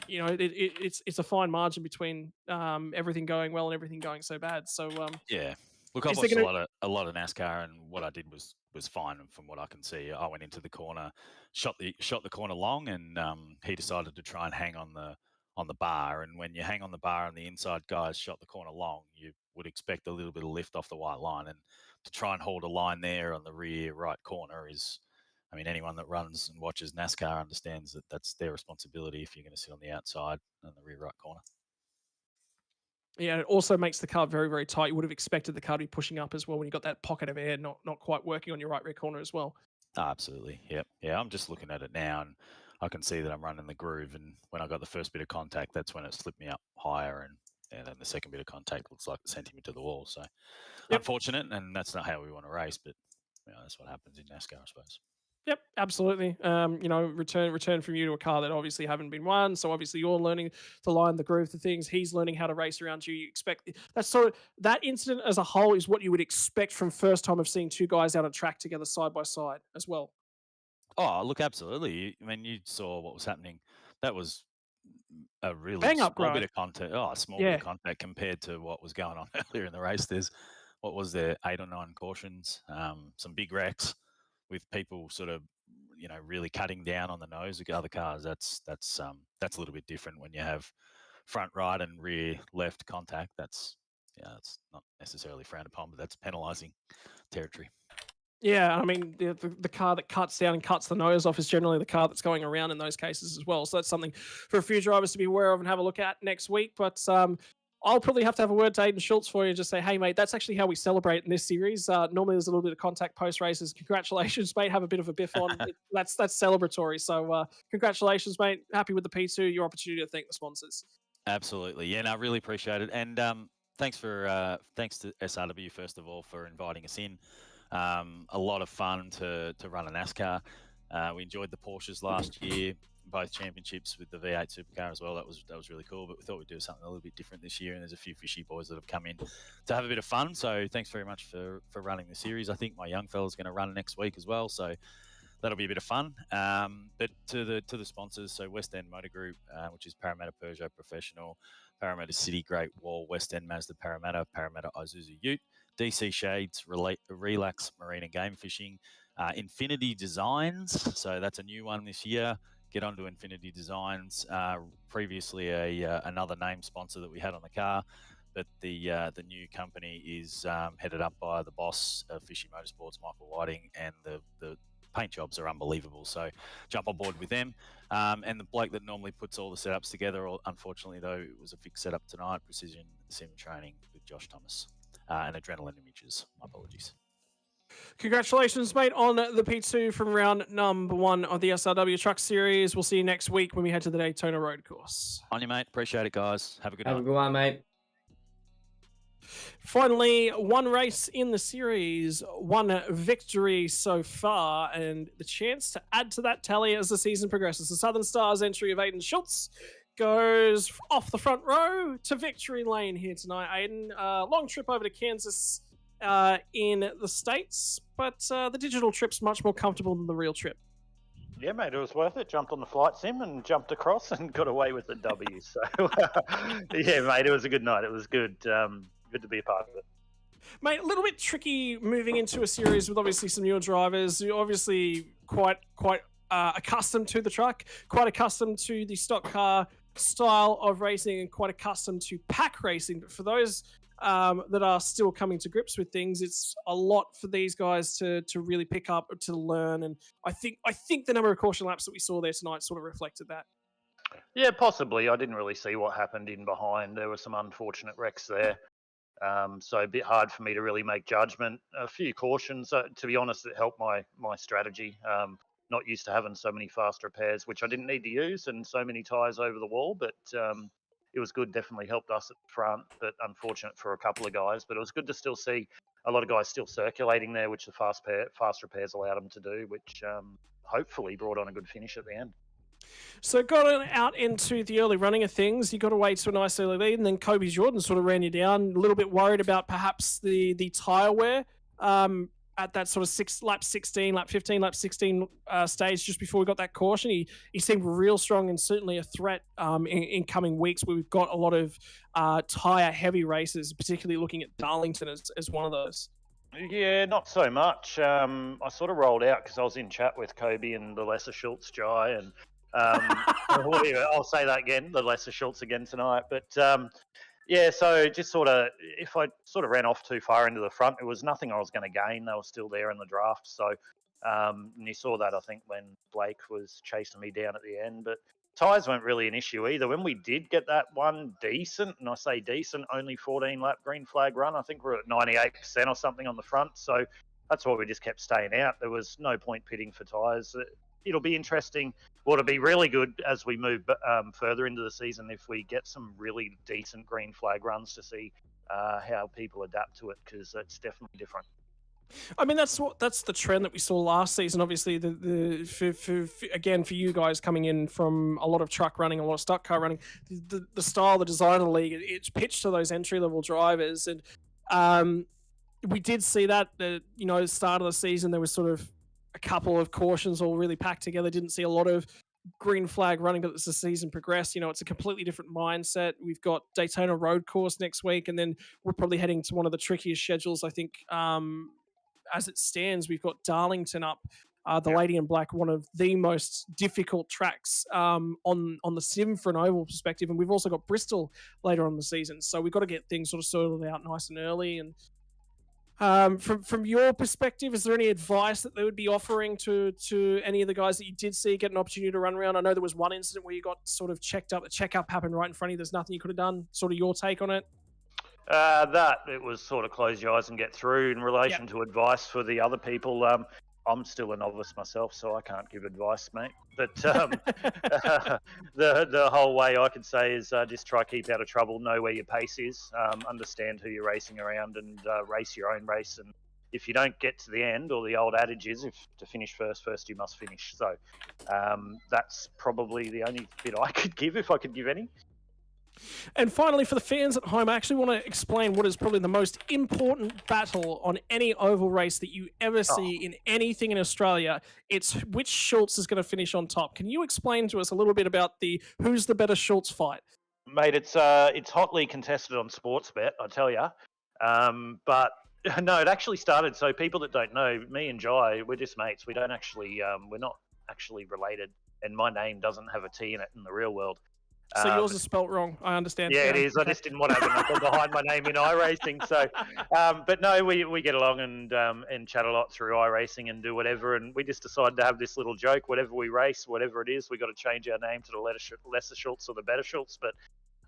you know, it's a fine margin between everything going well and everything going so bad. So yeah, look, I've watched a lot of NASCAR, and what I did was fine from what I can see. I went into the corner, shot the corner long, and he decided to try and hang on the bar. And when you hang on the bar and the inside guys shot the corner long, you would expect a little bit of lift off the white line, and to try and hold a line there on the rear right corner is. I mean, anyone that runs and watches NASCAR understands that that's their responsibility if you're going to sit on the outside on the rear right corner. yeah, it also makes the car very, very tight. You would have expected the car to be pushing up as well when you got that pocket of air not quite working on your right rear corner as well. Oh, absolutely. Yep. Yeah, I'm just looking at it now, and I can see that I'm running the groove. And when I got the first bit of contact, that's when it slipped me up higher, and then the second bit of contact looks like it sent me to the wall. So unfortunate, and that's not how we want to race, but that's what happens in NASCAR, I suppose. Yep, absolutely. Return from you to a car that obviously haven't been won. So obviously you're learning to line the groove to things. He's learning how to race around you. You expect that incident as a whole is what you would expect from first time of seeing two guys out on track together side by side as well. Oh, look, absolutely. I mean, you saw what was happening. That was a really Bang up, small right? bit of contact. Oh, a small bit of contact compared to what was going on earlier in the race. What was there, 8 or 9 cautions, some big wrecks with people sort of, really cutting down on the nose of other cars. That's a little bit different when you have front right and rear left contact. That's not necessarily frowned upon, but that's penalising territory. Yeah, I mean, the car that cuts down and cuts the nose off is generally the car that's going around in those cases as well. So that's something for a few drivers to be aware of and have a look at next week. But I'll probably have to have a word to Aiden Schultz for you and just say, hey, mate, that's actually how we celebrate in this series. Normally there's a little bit of contact post races. Congratulations, mate. Have a bit of a biff on. That's celebratory. So congratulations, mate. Happy with the P2, your opportunity to thank the sponsors. Absolutely. Yeah, no, I really appreciate it. And thanks to SRW, first of all, for inviting us in. A lot of fun to run a NASCAR. We enjoyed the Porsches last year, both championships with the V8 Supercar as well. That was really cool. But we thought we'd do something a little bit different this year. And there's a few fishy boys that have come in to have a bit of fun. So thanks very much for running the series. I think my young fella's going to run next week as well. So that'll be a bit of fun. But to the sponsors, so West End Motor Group, which is Parramatta Peugeot Professional, Parramatta City Great Wall, West End Mazda Parramatta, Parramatta Isuzu Ute, DC Shades, Relax Marine and Game Fishing, Infinity Designs. So that's a new one this year. Get onto Infinity Designs. Previously another name sponsor that we had on the car, but the new company is headed up by the boss of Fishy Motorsports, Michael Whiting, and the paint jobs are unbelievable. So jump on board with them. And the bloke that normally puts all the setups together, unfortunately though, it was a fixed setup tonight, Precision Sim Training with Josh Thomas. And Adrenaline Images. My apologies. Congratulations, mate, on the P2 from round number 1 of the SRW Truck Series. We'll see you next week when we head to the Daytona Road Course. On you, mate. Appreciate it, guys. Have a good night. Have a good one, mate. Finally, one race in the series, one victory so far, and the chance to add to that tally as the season progresses. The Southern Stars entry of Aiden Schultz goes off the front row to victory lane here tonight. Aiden, long trip over to Kansas in the States, but the digital trip's much more comfortable than the real trip. Yeah, mate, it was worth it. Jumped on the flight sim and jumped across and got away with the W. So, yeah, mate, it was a good night. It was good. Good to be a part of it. Mate, a little bit tricky moving into a series with obviously some newer drivers. You're obviously quite accustomed to the truck, quite accustomed to the stock car style of racing, and quite accustomed to pack racing. But for those that are still coming to grips with things, it's a lot for these guys to really pick up, to learn. And I think the number of caution laps that we saw there tonight sort of reflected that. Yeah, possibly. I didn't really see what happened in behind. There were some unfortunate wrecks there. So a bit hard for me to really make judgment. A few cautions, to be honest, it helped my strategy. Not used to having so many fast repairs, which I didn't need to use, and so many tyres over the wall, but it was good. Definitely helped us at the front, but unfortunate for a couple of guys. But it was good to still see a lot of guys still circulating there, which the fast repairs allowed them to do, which hopefully brought on a good finish at the end. So got out into the early running of things. You got away to a nice early lead, and then Kobe Jordan sort of ran you down. A little bit worried about perhaps the tyre wear at that sort of lap 15, lap 16 stage just before we got that caution. He seemed real strong and certainly a threat in coming weeks where we've got a lot of tyre heavy races, particularly looking at Darlington as one of those. Yeah, not so much. I sort of rolled out because I was in chat with Kobe and the Lesser Schultz Jai, and I'll say that again, the Lesser Schultz again tonight. But yeah, so just sort of, if I sort of ran off too far into the front, it was nothing I was going to gain. They were still there in the draft. So, and you saw that, I think, when Blake was chasing me down at the end. But tyres weren't really an issue either. When we did get that one decent, and I say decent, only 14 lap green flag run, I think we're at 98% or something on the front. So that's why we just kept staying out. There was no point pitting for tyres. It'll be interesting. Well, it'll be really good as we move further into the season if we get some really decent green flag runs to see how people adapt to it, because it's definitely different. I mean, that's the trend that we saw last season. Obviously, for you guys coming in from a lot of truck running, a lot of stock car running, the style, the design of the league, it's pitched to those entry level drivers, and we did see that. The start of the season there was sort of a couple of cautions all really packed together. Didn't see a lot of green flag running, but as the season progressed, it's a completely different mindset. We've got Daytona Road Course next week, and then we're probably heading to one of the trickiest schedules, I think, as it stands. We've got Darlington up, the Lady in Black, one of the most difficult tracks on the sim for an oval perspective, and we've also got Bristol later on in the season. So we've got to get things sort of sorted out nice and early, and From your perspective, is there any advice that they would be offering to any of the guys that you did see get an opportunity to run around? I know there was one incident where you got sort of checked up. The checkup happened right in front of you. There's nothing you could have done. Sort of your take on it? That it was sort of close your eyes and get through. In relation to advice for the other people, I'm still a novice myself, so I can't give advice, mate. But the whole way I could say is just try keep out of trouble, know where your pace is, understand who you're racing around, and race your own race. And if you don't get to the end, or the old adage is, if to finish first you must finish. So that's probably the only bit I could give, if I could give any. And finally, for the fans at home, I actually want to explain what is probably the most important battle on any oval race that you ever see in anything in Australia. It's which Schultz is going to finish on top. Can you explain to us a little bit about the who's the better Schultz fight? Mate, it's hotly contested on Sportsbet, I tell you. But no, it actually started. So people that don't know, me and Jai, we're just mates. We don't actually, we're not actually related, and my name doesn't have a T in it in the real world. So yours is spelt wrong. I understand. Yeah, it is. I just didn't want to have a knuckle behind my name in iRacing. So, but no, we get along and chat a lot through iRacing and do whatever. And we just decided to have this little joke. Whatever we race, whatever it is, we got to change our name to the lesser Schultz or the better Schultz. But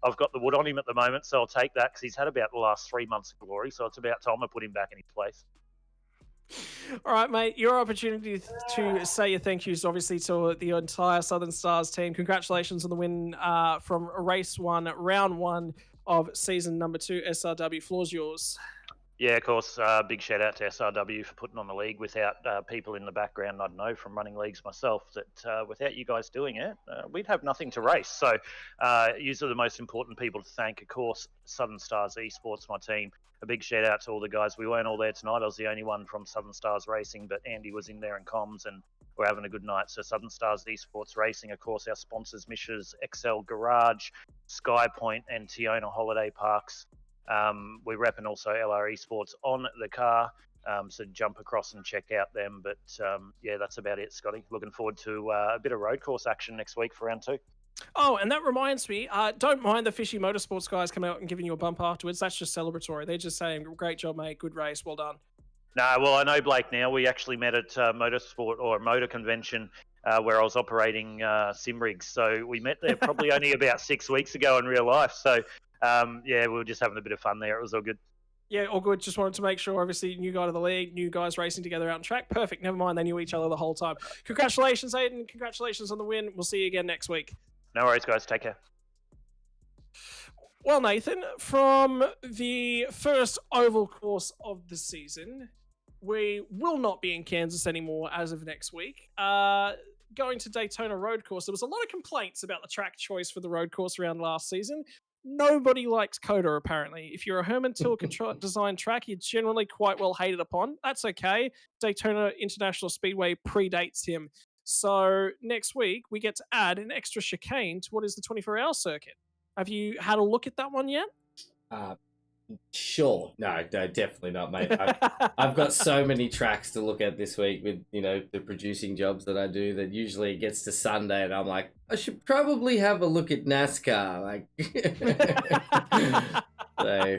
I've got the wood on him at the moment, so I'll take that because he's had about the last 3 months of glory. So it's about time I put him back in his place. All right, mate. Your opportunity to say your thank yous, obviously, to the entire Southern Stars team. Congratulations on the win from race 1, round 1 of season number 2. SRW, floor's yours. Yeah, of course. Big shout out to SRW for putting on the league. Without people in the background, I'd know from running leagues myself that without you guys doing it, we'd have nothing to race. So you are the most important people to thank. Of course, Southern Stars Esports, my team. A big shout out to all the guys. We weren't all there tonight. I was the only one from Southern Stars Racing, but Andy was in there in comms, and we're having a good night. So Southern Stars Esports Racing, of course, our sponsors, Mishas, XL Garage, SkyPoint, and Tiona Holiday Parks. We're repping also LR Esports on the car, so jump across and check out them. But yeah, that's about it, Scotty. Looking forward to a bit of road course action next week for round 2. Oh, and that reminds me, don't mind the Fishy Motorsports guys coming out and giving you a bump afterwards. That's just celebratory. They're just saying, great job, mate. Good race. Well done. No, well, I know Blake now. We actually met at Motorsport or Motor Convention where I was operating sim rigs. So we met there probably only about 6 weeks ago in real life. So yeah, we were just having a bit of fun there. It was all good. Yeah, all good. Just wanted to make sure, obviously, new guy to the league, new guys racing together out on track. Perfect. Never mind, they knew each other the whole time. Congratulations, Aiden. Congratulations on the win. We'll see you again next week. No worries, guys. Take care. Well, Nathan, from the first oval course of the season, we will not be in Kansas anymore as of next week. Going to Daytona Road Course, there was a lot of complaints about the track choice for the road course around last season. Nobody likes Coda, apparently. If you're a Herman Tilke design track, you're generally quite well hated upon. That's okay. Daytona International Speedway predates him. So next week, we get to add an extra chicane to what is the 24-hour circuit. Have you had a look at that one yet? Sure. No, definitely not, mate. I've got so many tracks to look at this week with, the producing jobs that I do that usually it gets to Sunday and I'm like, I should probably have a look at NASCAR. So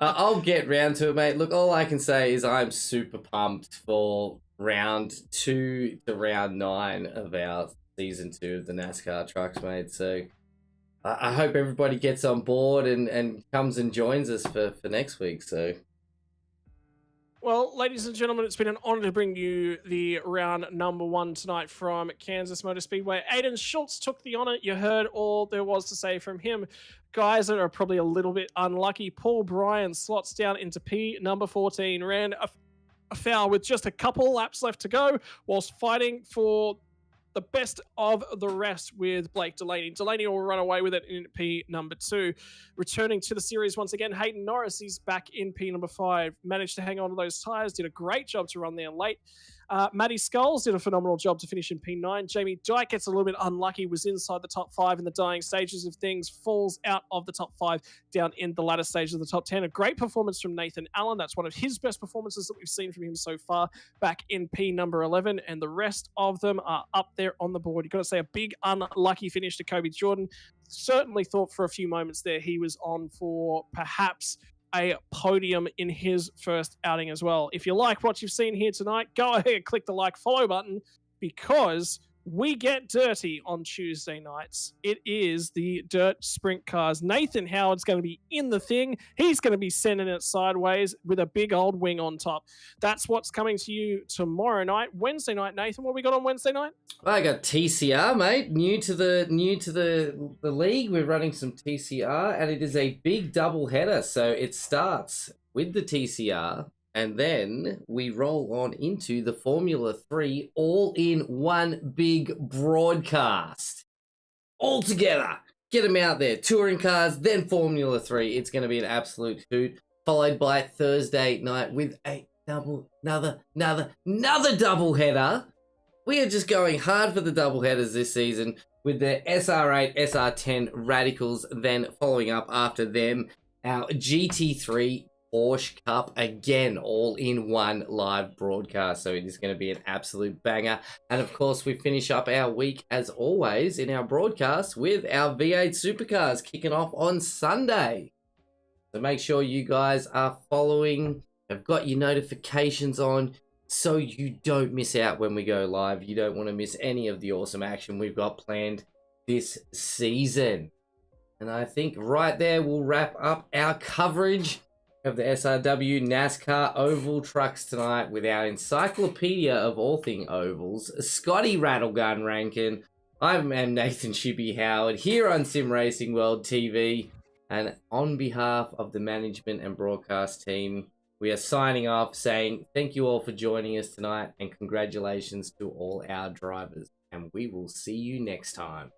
I'll get round to it, mate. Look, all I can say is I'm super pumped for round 2 to round 9 of our season 2 of the NASCAR trucks, mate. So I hope everybody gets on board and comes and joins us for next week. So, well, ladies and gentlemen, it's been an honor to bring you the round number 1 tonight from Kansas Motor Speedway. Aiden Schultz took the honor. You heard all there was to say from him. Guys that are probably a little bit unlucky. Paul Bryan slots down into P number 14, ran a foul with just a couple laps left to go whilst fighting for the best of the rest with Blake Delaney. Delaney will run away with it in P number 2. Returning to the series once again, Hayden Norris, he's back in P number 5. Managed to hang on to those tyres, did a great job to run there late. Matty Skulls did a phenomenal job to finish in P9. Jamie Dyke gets a little bit unlucky, was inside the top 5 in the dying stages of things, falls out of the top 5 down in the latter stage of the top 10. A great performance from Nathan Allen. That's one of his best performances that we've seen from him so far, back in P number 11, and the rest of them are up there on the board. You've got to say a big unlucky finish to Kobe Jordan. Certainly thought for a few moments there he was on for perhaps a podium in his first outing as well. If you like what you've seen here tonight, go ahead, click the like, follow button, because we get dirty on Tuesday nights. It is the Dirt Sprint Cars. Nathan Howard's going to be in the thing. He's going to be sending it sideways with a big old wing on top. That's what's coming to you tomorrow night. Wednesday night, Nathan, what we got on Wednesday night? I got TCR, mate. New to the league. We're running some TCR, and it is a big double header. So it starts with the TCR, and then we roll on into the Formula 3 all in one big broadcast. All together. Get them out there. Touring cars, then Formula 3. It's going to be an absolute hoot. Followed by Thursday night with another double header. We are just going hard for the double headers this season with the SR8, SR10 Radicals, then following up after them, our GT3 Porsche Cup, again, all in one live broadcast. So it is going to be an absolute banger. And of course, we finish up our week, as always, in our broadcast with our V8 Supercars kicking off on Sunday. So make sure you guys are following, have got your notifications on, so you don't miss out when we go live. You don't want to miss any of the awesome action we've got planned this season. And I think right there we'll wrap up our coverage of the SRW NASCAR Oval Trucks tonight with our encyclopedia of all thing ovals, Scotty Rattlegun Rankin. I'm Nathan Shippy Howard here on Sim Racing World TV. And on behalf of the management and broadcast team, we are signing off saying thank you all for joining us tonight, and congratulations to all our drivers. And we will see you next time.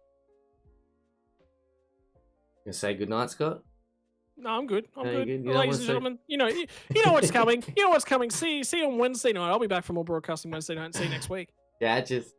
You gonna say goodnight, Scott? No, I'm good. I'm No, good. you're good? You don't Ladies wanna and say- gentlemen, you know what's coming. You know what's coming. See you on Wednesday night. I'll be back for more broadcasting Wednesday night, and see you next week. Yeah, just